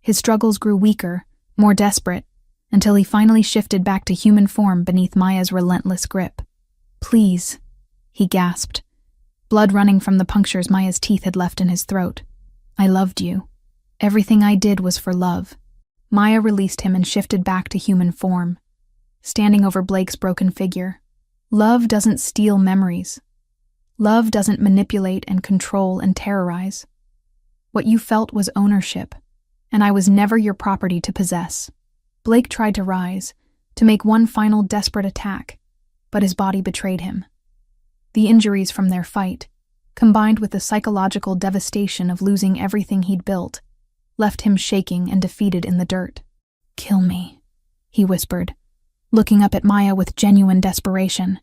His struggles grew weaker, more desperate, until he finally shifted back to human form beneath Maya's relentless grip. Please, he gasped, blood running from the punctures Maya's teeth had left in his throat. I loved you. Everything I did was for love. Maya released him and shifted back to human form, standing over Blake's broken figure. Love doesn't steal memories. Love doesn't manipulate and control and terrorize. What you felt was ownership, and I was never your property to possess. Blake tried to rise, to make one final desperate attack, but his body betrayed him. The injuries from their fight, combined with the psychological devastation of losing everything he'd built, left him shaking and defeated in the dirt. Kill me, he whispered, looking up at Maya with genuine desperation.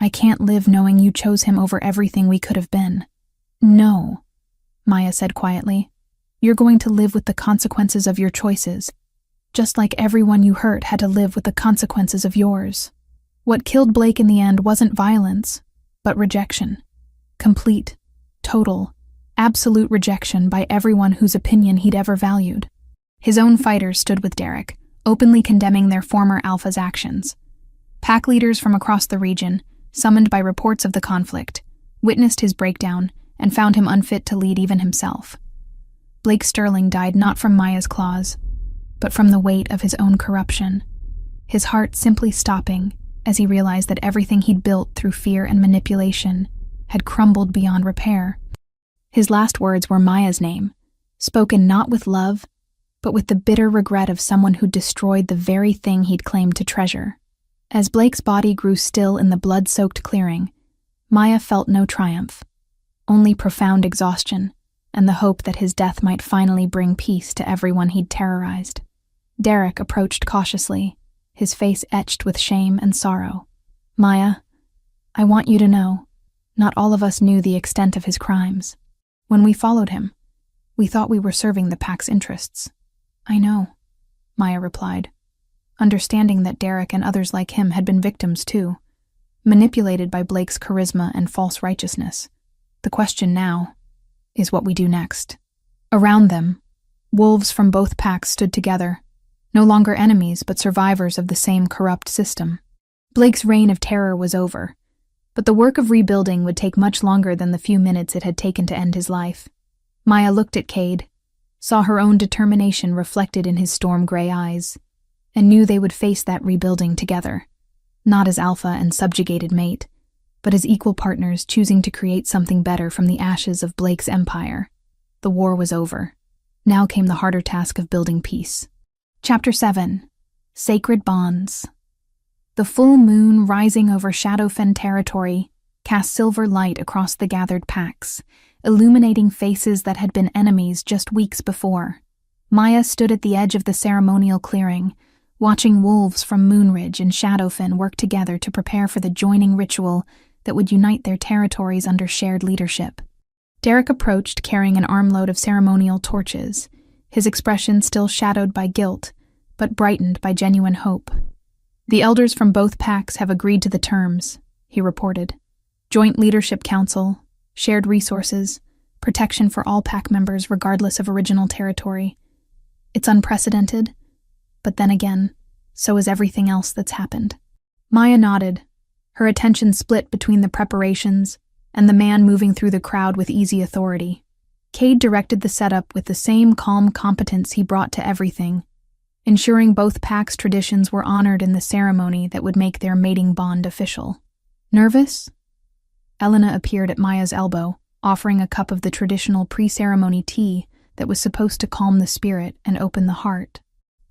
I can't live knowing you chose him over everything we could have been. No, Maya said quietly. You're going to live with the consequences of your choices, just like everyone you hurt had to live with the consequences of yours. What killed Blake in the end wasn't violence, but rejection. Complete, total, absolute rejection by everyone whose opinion he'd ever valued. His own fighters stood with Derek, openly condemning their former alpha's actions. Pack leaders from across the region, summoned by reports of the conflict, witnessed his breakdown and found him unfit to lead even himself. Blake Sterling died not from Maya's claws, but from the weight of his own corruption, his heart simply stopping as he realized that everything he'd built through fear and manipulation had crumbled beyond repair. His last words were Maya's name, spoken not with love, but with the bitter regret of someone who destroyed the very thing he'd claimed to treasure. As Blake's body grew still in the blood-soaked clearing, Maya felt no triumph, only profound exhaustion and the hope that his death might finally bring peace to everyone he'd terrorized. Derek approached cautiously, his face etched with shame and sorrow. Maya, I want you to know, not all of us knew the extent of his crimes. When we followed him, we thought we were serving the pack's interests. I know, Maya replied, understanding that Derek and others like him had been victims too, manipulated by Blake's charisma and false righteousness. The question now is what we do next. Around them, wolves from both packs stood together, no longer enemies but survivors of the same corrupt system. Blake's reign of terror was over, but the work of rebuilding would take much longer than the few minutes it had taken to end his life. Maya looked at Cade, saw her own determination reflected in his storm-gray eyes, and knew they would face that rebuilding together, not as alpha and subjugated mate, but as equal partners choosing to create something better from the ashes of Blake's empire. The war was over. Now came the harder task of building peace. Chapter 7. Sacred Bonds. The full moon rising over Shadowfen territory cast silver light across the gathered packs, illuminating faces that had been enemies just weeks before. Maya stood at the edge of the ceremonial clearing, watching wolves from Moonridge and Shadowfen work together to prepare for the joining ritual that would unite their territories under shared leadership. Derek approached carrying an armload of ceremonial torches, his expression still shadowed by guilt, but brightened by genuine hope. "The elders from both packs have agreed to the terms," he reported. "Joint leadership council, shared resources, protection for all pack members regardless of original territory. It's unprecedented, but then again, so is everything else that's happened." Maya nodded, her attention split between the preparations and the man moving through the crowd with easy authority. Cade directed the setup with the same calm competence he brought to everything, ensuring both packs' traditions were honored in the ceremony that would make their mating bond official. "Nervous?" Elena appeared at Maya's elbow, offering a cup of the traditional pre-ceremony tea that was supposed to calm the spirit and open the heart.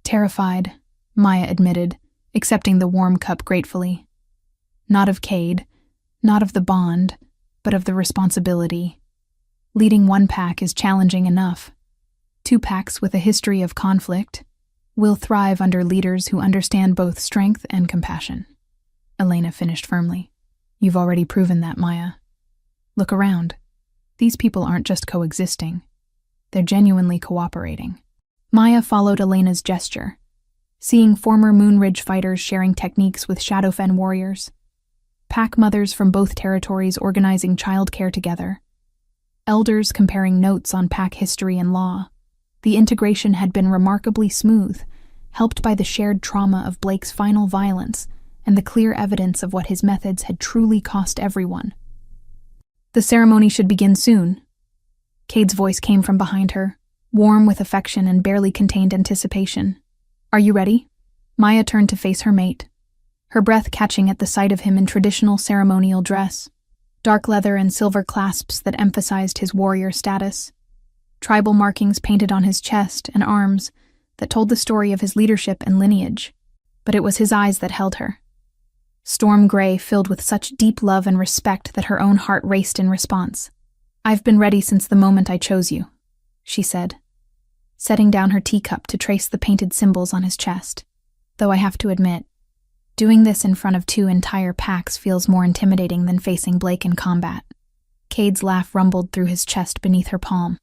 "Terrified," Maya admitted, accepting the warm cup gratefully. Not of Cade, not of the bond, but of the responsibility. Leading one pack is challenging enough. Two packs with a history of conflict will thrive under leaders who understand both strength and compassion. Elena finished firmly. "You've already proven that, Maya. Look around. These people aren't just coexisting. They're genuinely cooperating." Maya followed Elena's gesture, seeing former Moonridge fighters sharing techniques with Shadowfen warriors, pack mothers from both territories organizing childcare together, elders comparing notes on pack history and law. The integration had been remarkably smooth, helped by the shared trauma of Blake's final violence and the clear evidence of what his methods had truly cost everyone. "The ceremony should begin soon." Cade's voice came from behind her, warm with affection and barely contained anticipation. "Are you ready?" Maya turned to face her mate, her breath catching at the sight of him in traditional ceremonial dress, dark leather and silver clasps that emphasized his warrior status, tribal markings painted on his chest and arms that told the story of his leadership and lineage. But it was his eyes that held her. Storm gray filled with such deep love and respect that her own heart raced in response. "I've been ready since the moment I chose you," she said, setting down her teacup to trace the painted symbols on his chest. "Though I have to admit, doing this in front of two entire packs feels more intimidating than facing Blake in combat." Cade's laugh rumbled through his chest beneath her palm.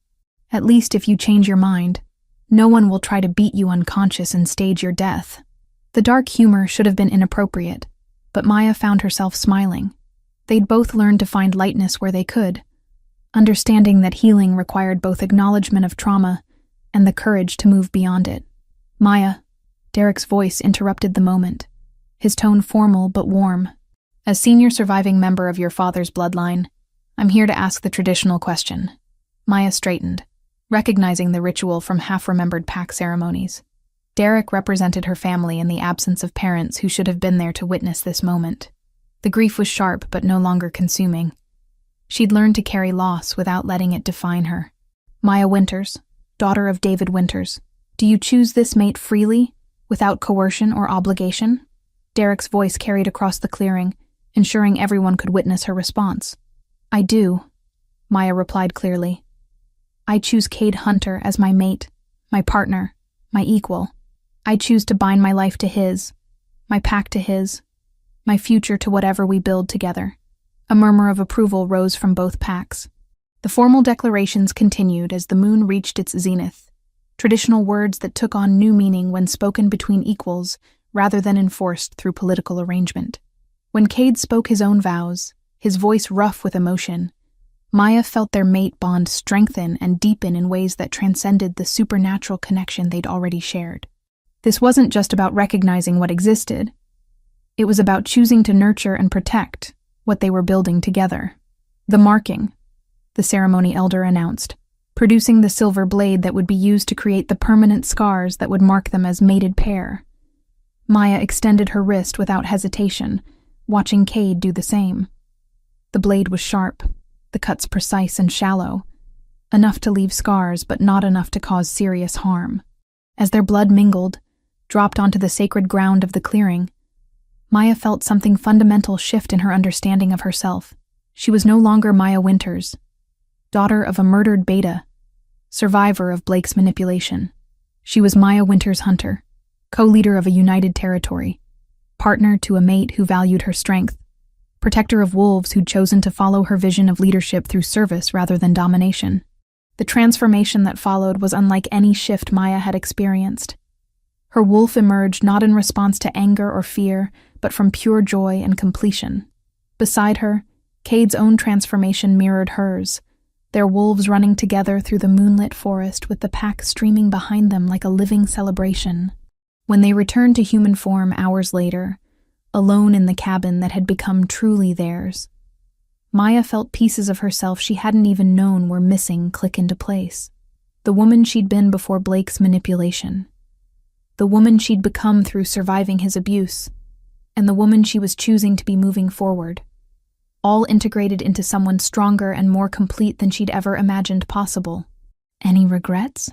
"At least if you change your mind, no one will try to beat you unconscious and stage your death." The dark humor should have been inappropriate, but Maya found herself smiling. They'd both learned to find lightness where they could, understanding that healing required both acknowledgement of trauma and the courage to move beyond it. "Maya," Derek's voice interrupted the moment, his tone formal but warm. "As senior surviving member of your father's bloodline, I'm here to ask the traditional question." Maya straightened, recognizing the ritual from half-remembered pack ceremonies. Derek represented her family in the absence of parents who should have been there to witness this moment. The grief was sharp but no longer consuming. She'd learned to carry loss without letting it define her. "Maya Winters, daughter of David Winters, do you choose this mate freely, without coercion or obligation?" Derek's voice carried across the clearing, ensuring everyone could witness her response. "I do," Maya replied clearly. "I choose Cade Hunter as my mate, my partner, my equal. I choose to bind my life to his, my pack to his, my future to whatever we build together." A murmur of approval rose from both packs. The formal declarations continued as the moon reached its zenith, traditional words that took on new meaning when spoken between equals rather than enforced through political arrangement. When Cade spoke his own vows, his voice rough with emotion, Maya felt their mate bond strengthen and deepen in ways that transcended the supernatural connection they'd already shared. This wasn't just about recognizing what existed. It was about choosing to nurture and protect what they were building together. "The marking," the ceremony elder announced, producing the silver blade that would be used to create the permanent scars that would mark them as mated pair. Maya extended her wrist without hesitation, watching Cade do the same. The blade was sharp, the cuts precise and shallow, enough to leave scars but not enough to cause serious harm. As their blood mingled, dropped onto the sacred ground of the clearing, Maya felt something fundamental shift in her understanding of herself. She was no longer Maya Winters, daughter of a murdered beta, survivor of Blake's manipulation. She was Maya Winters Hunter, co-leader of a united territory, partner to a mate who valued her strength, protector of wolves who'd chosen to follow her vision of leadership through service rather than domination. The transformation that followed was unlike any shift Maya had experienced. Her wolf emerged not in response to anger or fear, but from pure joy and completion. Beside her, Cade's own transformation mirrored hers, their wolves running together through the moonlit forest with the pack streaming behind them like a living celebration. When they returned to human form hours later, alone in the cabin that had become truly theirs, Maya felt pieces of herself she hadn't even known were missing click into place. The woman she'd been before Blake's manipulation. The woman she'd become through surviving his abuse. And the woman she was choosing to be moving forward. All integrated into someone stronger and more complete than she'd ever imagined possible. "Any regrets?"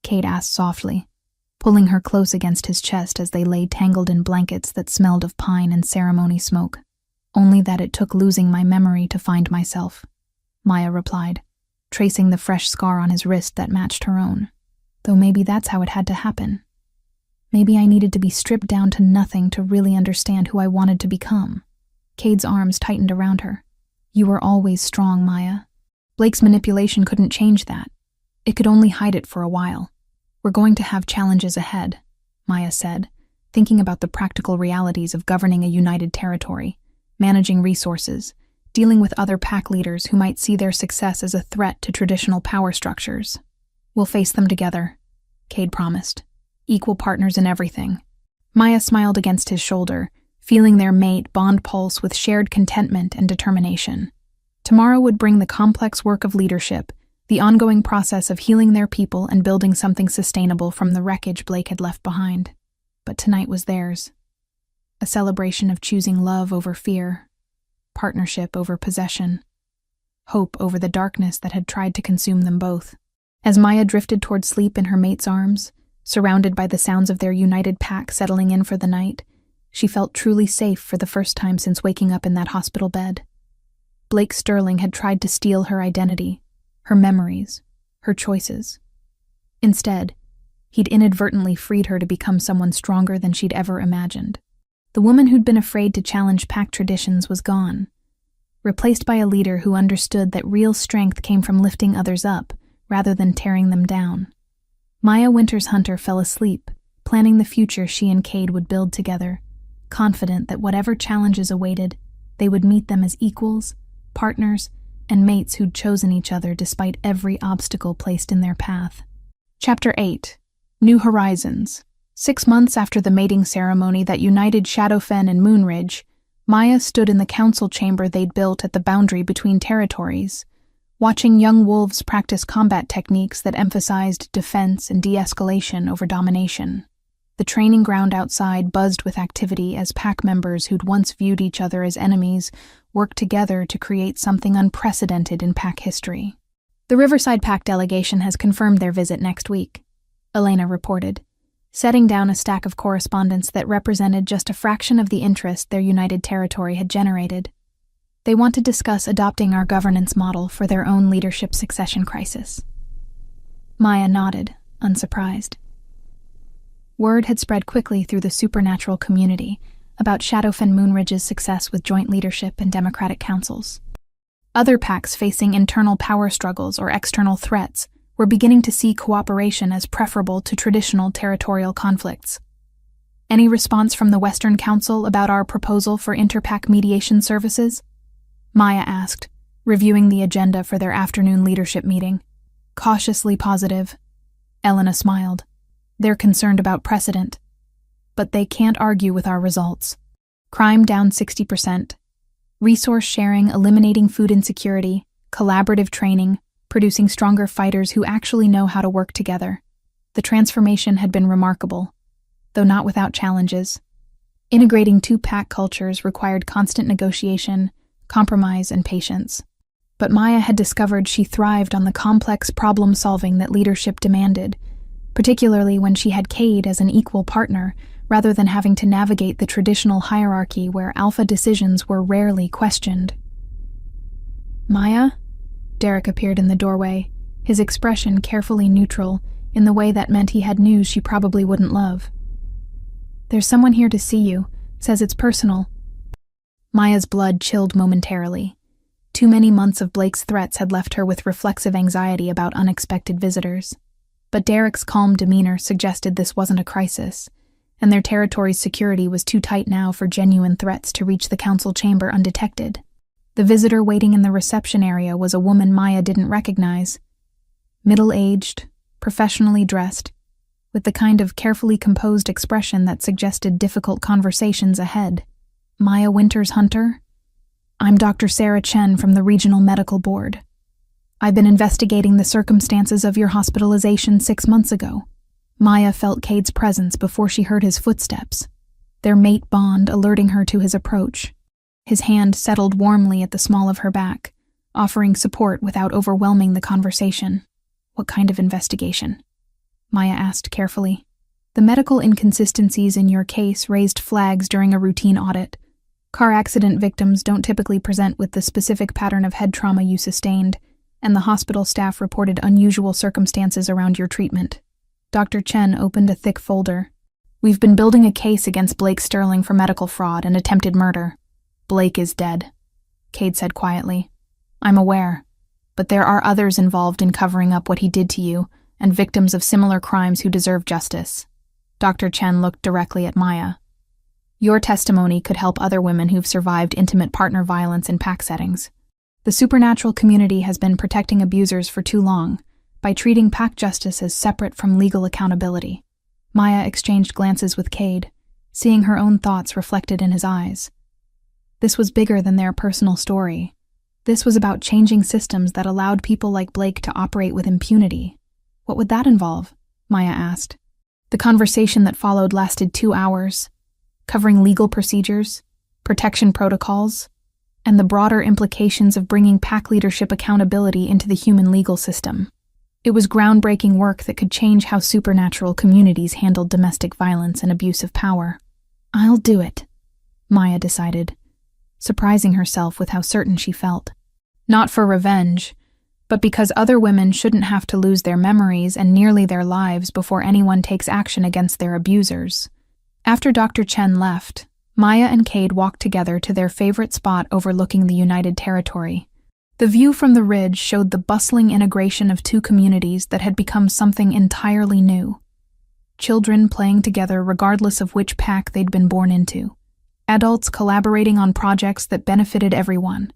Cade asked softly, pulling her close against his chest as they lay tangled in blankets that smelled of pine and ceremony smoke. "Only that it took losing my memory to find myself," Maya replied, tracing the fresh scar on his wrist that matched her own. "Though maybe that's how it had to happen. Maybe I needed to be stripped down to nothing to really understand who I wanted to become." Cade's arms tightened around her. "You were always strong, Maya. Blake's manipulation couldn't change that. It could only hide it for a while. We're going to have challenges ahead," Maya said, thinking about the practical realities of governing a united territory, managing resources, dealing with other pack leaders who might see their success as a threat to traditional power structures. "We'll face them together," Cade promised. "Equal partners in everything." Maya smiled against his shoulder, feeling their mate bond pulse with shared contentment and determination. Tomorrow would bring the complex work of leadership, the ongoing process of healing their people and building something sustainable from the wreckage Blake had left behind. But tonight was theirs. A celebration of choosing love over fear, partnership over possession, hope over the darkness that had tried to consume them both. As Maya drifted toward sleep in her mate's arms, surrounded by the sounds of their united pack settling in for the night, she felt truly safe for the first time since waking up in that hospital bed. Blake Sterling had tried to steal her identity, her memories, her choices. Instead, he'd inadvertently freed her to become someone stronger than she'd ever imagined. The woman who'd been afraid to challenge pack traditions was gone, replaced by a leader who understood that real strength came from lifting others up rather than tearing them down. Maya Winters Hunter fell asleep, planning the future she and Cade would build together, confident that whatever challenges awaited, they would meet them as equals, partners, and mates who'd chosen each other despite every obstacle placed in their path. Chapter 8. New Horizons. 6 months after the mating ceremony that united Shadowfen and Moonridge, Maya stood in the council chamber they'd built at the boundary between territories, watching young wolves practice combat techniques that emphasized defense and de-escalation over domination. The training ground outside buzzed with activity as pack members who'd once viewed each other as enemies worked together to create something unprecedented in pack history. "The Riverside Pack delegation has confirmed their visit next week," Elena reported, setting down a stack of correspondence that represented just a fraction of the interest their united territory had generated. "They want to discuss adopting our governance model for their own leadership succession crisis." Maya nodded, unsurprised. Word had spread quickly through the supernatural community about Shadowfen Moonridge's success with joint leadership and democratic councils. Other packs facing internal power struggles or external threats were beginning to see cooperation as preferable to traditional territorial conflicts. "Any response from the Western Council about our proposal for interpack mediation services?" Maya asked, reviewing the agenda for their afternoon leadership meeting. "Cautiously positive." Elena smiled. "They're concerned about precedent. But they can't argue with our results. Crime down 60%. Resource sharing, eliminating food insecurity, collaborative training, producing stronger fighters who actually know how to work together. The transformation had been remarkable, though not without challenges. Integrating two pack cultures required constant negotiation, compromise, and patience. But Maya had discovered she thrived on the complex problem-solving that leadership demanded, particularly when she had Cade as an equal partner, rather than having to navigate the traditional hierarchy where alpha decisions were rarely questioned. "Maya?" Derek appeared in the doorway, his expression carefully neutral, in the way that meant he had news she probably wouldn't love. "There's someone here to see you. Says it's personal." Maya's blood chilled momentarily. Too many months of Blake's threats had left her with reflexive anxiety about unexpected visitors. But Derek's calm demeanor suggested this wasn't a crisis, and their territory's security was too tight now for genuine threats to reach the council chamber undetected. The visitor waiting in the reception area was a woman Maya didn't recognize. Middle-aged, professionally dressed, with the kind of carefully composed expression that suggested difficult conversations ahead. Maya Winters-Hunter? I'm Dr. Sarah Chen from the Regional Medical Board. I've been investigating the circumstances of your hospitalization 6 months ago. Maya felt Cade's presence before she heard his footsteps, their mate bond alerting her to his approach. His hand settled warmly at the small of her back, offering support without overwhelming the conversation. What kind of investigation? Maya asked carefully. The medical inconsistencies in your case raised flags during a routine audit. Car accident victims don't typically present with the specific pattern of head trauma you sustained, and the hospital staff reported unusual circumstances around your treatment. Dr. Chen opened a thick folder. We've been building a case against Blake Sterling for medical fraud and attempted murder. Blake is dead, Cade said quietly. I'm aware, but there are others involved in covering up what he did to you, and victims of similar crimes who deserve justice. Dr. Chen looked directly at Maya. Your testimony could help other women who've survived intimate partner violence in pack settings. The supernatural community has been protecting abusers for too long, by treating pack justice as separate from legal accountability. Maya exchanged glances with Cade, seeing her own thoughts reflected in his eyes. This was bigger than their personal story. This was about changing systems that allowed people like Blake to operate with impunity. What would that involve? Maya asked. The conversation that followed lasted 2 hours, covering legal procedures, protection protocols, and the broader implications of bringing pack leadership accountability into the human legal system. It was groundbreaking work that could change how supernatural communities handled domestic violence and abuse of power. I'll do it, Maya decided, surprising herself with how certain she felt. Not for revenge, but because other women shouldn't have to lose their memories and nearly their lives before anyone takes action against their abusers. After Dr. Chen left, Maya and Cade walked together to their favorite spot overlooking the United Territory. The view from the ridge showed the bustling integration of two communities that had become something entirely new. Children playing together regardless of which pack they'd been born into. Adults collaborating on projects that benefited everyone.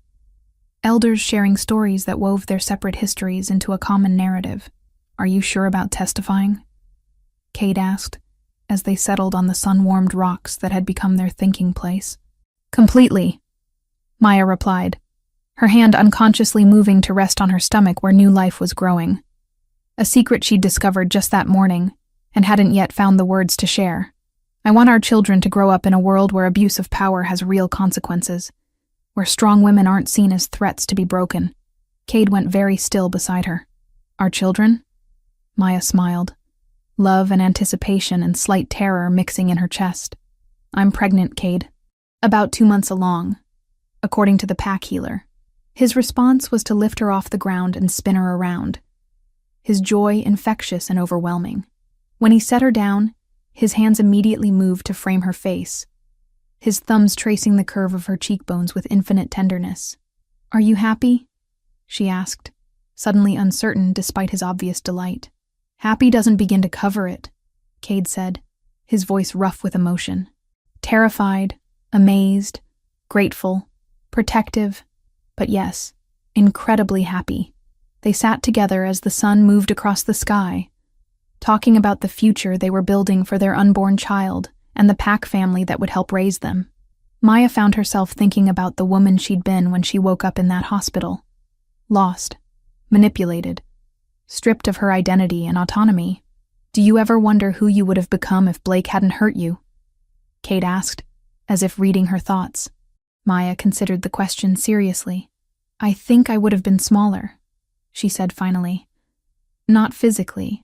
Elders sharing stories that wove their separate histories into a common narrative. Are you sure about testifying? Cade asked, as they settled on the sun-warmed rocks that had become their thinking place. Completely, Maya replied, her hand unconsciously moving to rest on her stomach where new life was growing. A secret she'd discovered just that morning, and hadn't yet found the words to share. I want our children to grow up in a world where abuse of power has real consequences, where strong women aren't seen as threats to be broken. Cade went very still beside her. Our children? Maya smiled, love and anticipation and slight terror mixing in her chest. I'm pregnant, Cade. About 2 months along, according to the pack healer. His response was to lift her off the ground and spin her around, his joy infectious and overwhelming. When he set her down, his hands immediately moved to frame her face, his thumbs tracing the curve of her cheekbones with infinite tenderness. Are you happy? She asked, suddenly uncertain despite his obvious delight. Happy doesn't begin to cover it, Cade said, his voice rough with emotion. Terrified, amazed, grateful, protective, but yes, incredibly happy. They sat together as the sun moved across the sky, talking about the future they were building for their unborn child and the pack family that would help raise them. Maya found herself thinking about the woman she'd been when she woke up in that hospital. Lost, manipulated, stripped of her identity and autonomy. Do you ever wonder who you would have become if Blake hadn't hurt you? Cade asked, as if reading her thoughts. Maya considered the question seriously. I think I would have been smaller, she said finally. Not physically,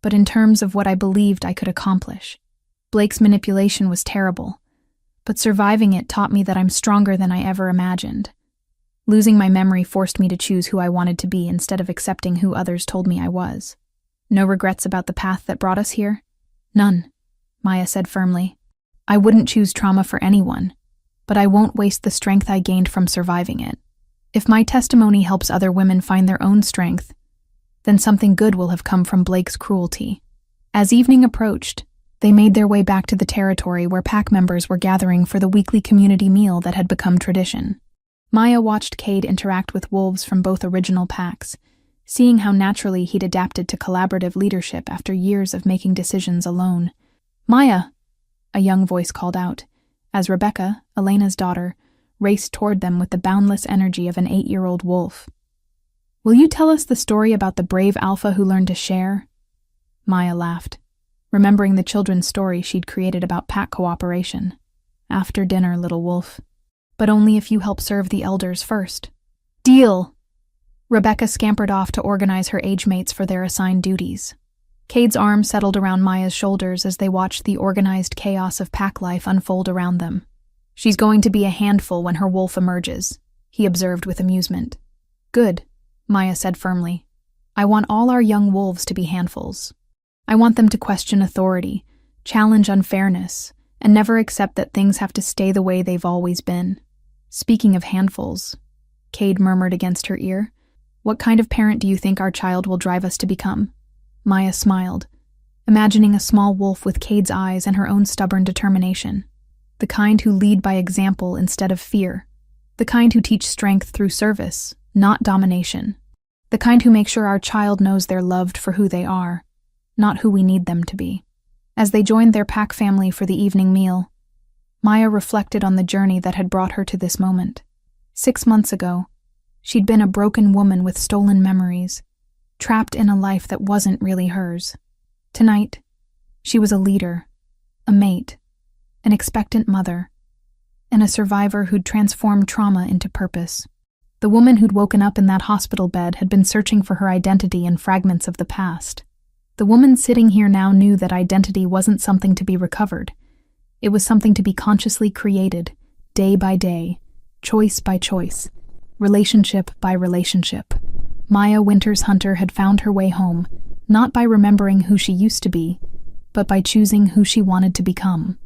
but in terms of what I believed I could accomplish. Blake's manipulation was terrible, but surviving it taught me that I'm stronger than I ever imagined. Losing my memory forced me to choose who I wanted to be instead of accepting who others told me I was. No regrets about the path that brought us here? None, Maya said firmly. I wouldn't choose trauma for anyone, but I won't waste the strength I gained from surviving it. If my testimony helps other women find their own strength, then something good will have come from Blake's cruelty. As evening approached, they made their way back to the territory where pack members were gathering for the weekly community meal that had become tradition. Maya watched Cade interact with wolves from both original packs, seeing how naturally he'd adapted to collaborative leadership after years of making decisions alone. "Maya!" a young voice called out, as Rebecca, Elena's daughter, raced toward them with the boundless energy of an 8-year-old wolf. "Will you tell us the story about the brave alpha who learned to share?" Maya laughed, remembering the children's story she'd created about pack cooperation. "After dinner, little wolf. But only if you help serve the elders first." "Deal!" Rebecca scampered off to organize her age mates for their assigned duties. Cade's arm settled around Maya's shoulders as they watched the organized chaos of pack life unfold around them. "She's going to be a handful when her wolf emerges," he observed with amusement. "Good," Maya said firmly. "I want all our young wolves to be handfuls. I want them to question authority, challenge unfairness, and never accept that things have to stay the way they've always been." "Speaking of handfuls," Cade murmured against her ear, "what kind of parent do you think our child will drive us to become?" Maya smiled, imagining a small wolf with Cade's eyes and her own stubborn determination. The kind who lead by example instead of fear. The kind who teach strength through service, not domination. The kind who make sure our child knows they're loved for who they are, not who we need them to be. As they joined their pack family for the evening meal, Maya reflected on the journey that had brought her to this moment. 6 months ago, she'd been a broken woman with stolen memories, trapped in a life that wasn't really hers. Tonight, she was a leader, a mate, an expectant mother, and a survivor who'd transformed trauma into purpose. The woman who'd woken up in that hospital bed had been searching for her identity in fragments of the past. The woman sitting here now knew that identity wasn't something to be recovered. It was something to be consciously created, day by day, choice by choice, relationship by relationship. Maya Winters Hunter had found her way home, not by remembering who she used to be, but by choosing who she wanted to become.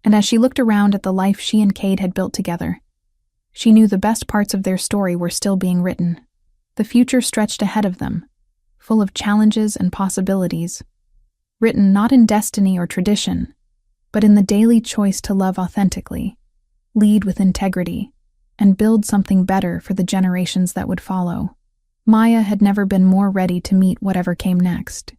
And as she looked around at the life she and Cade had built together, she knew the best parts of their story were still being written. The future stretched ahead of them, full of challenges and possibilities, written not in destiny or tradition, but in the daily choice to love authentically, lead with integrity, and build something better for the generations that would follow. Maya had never been more ready to meet whatever came next.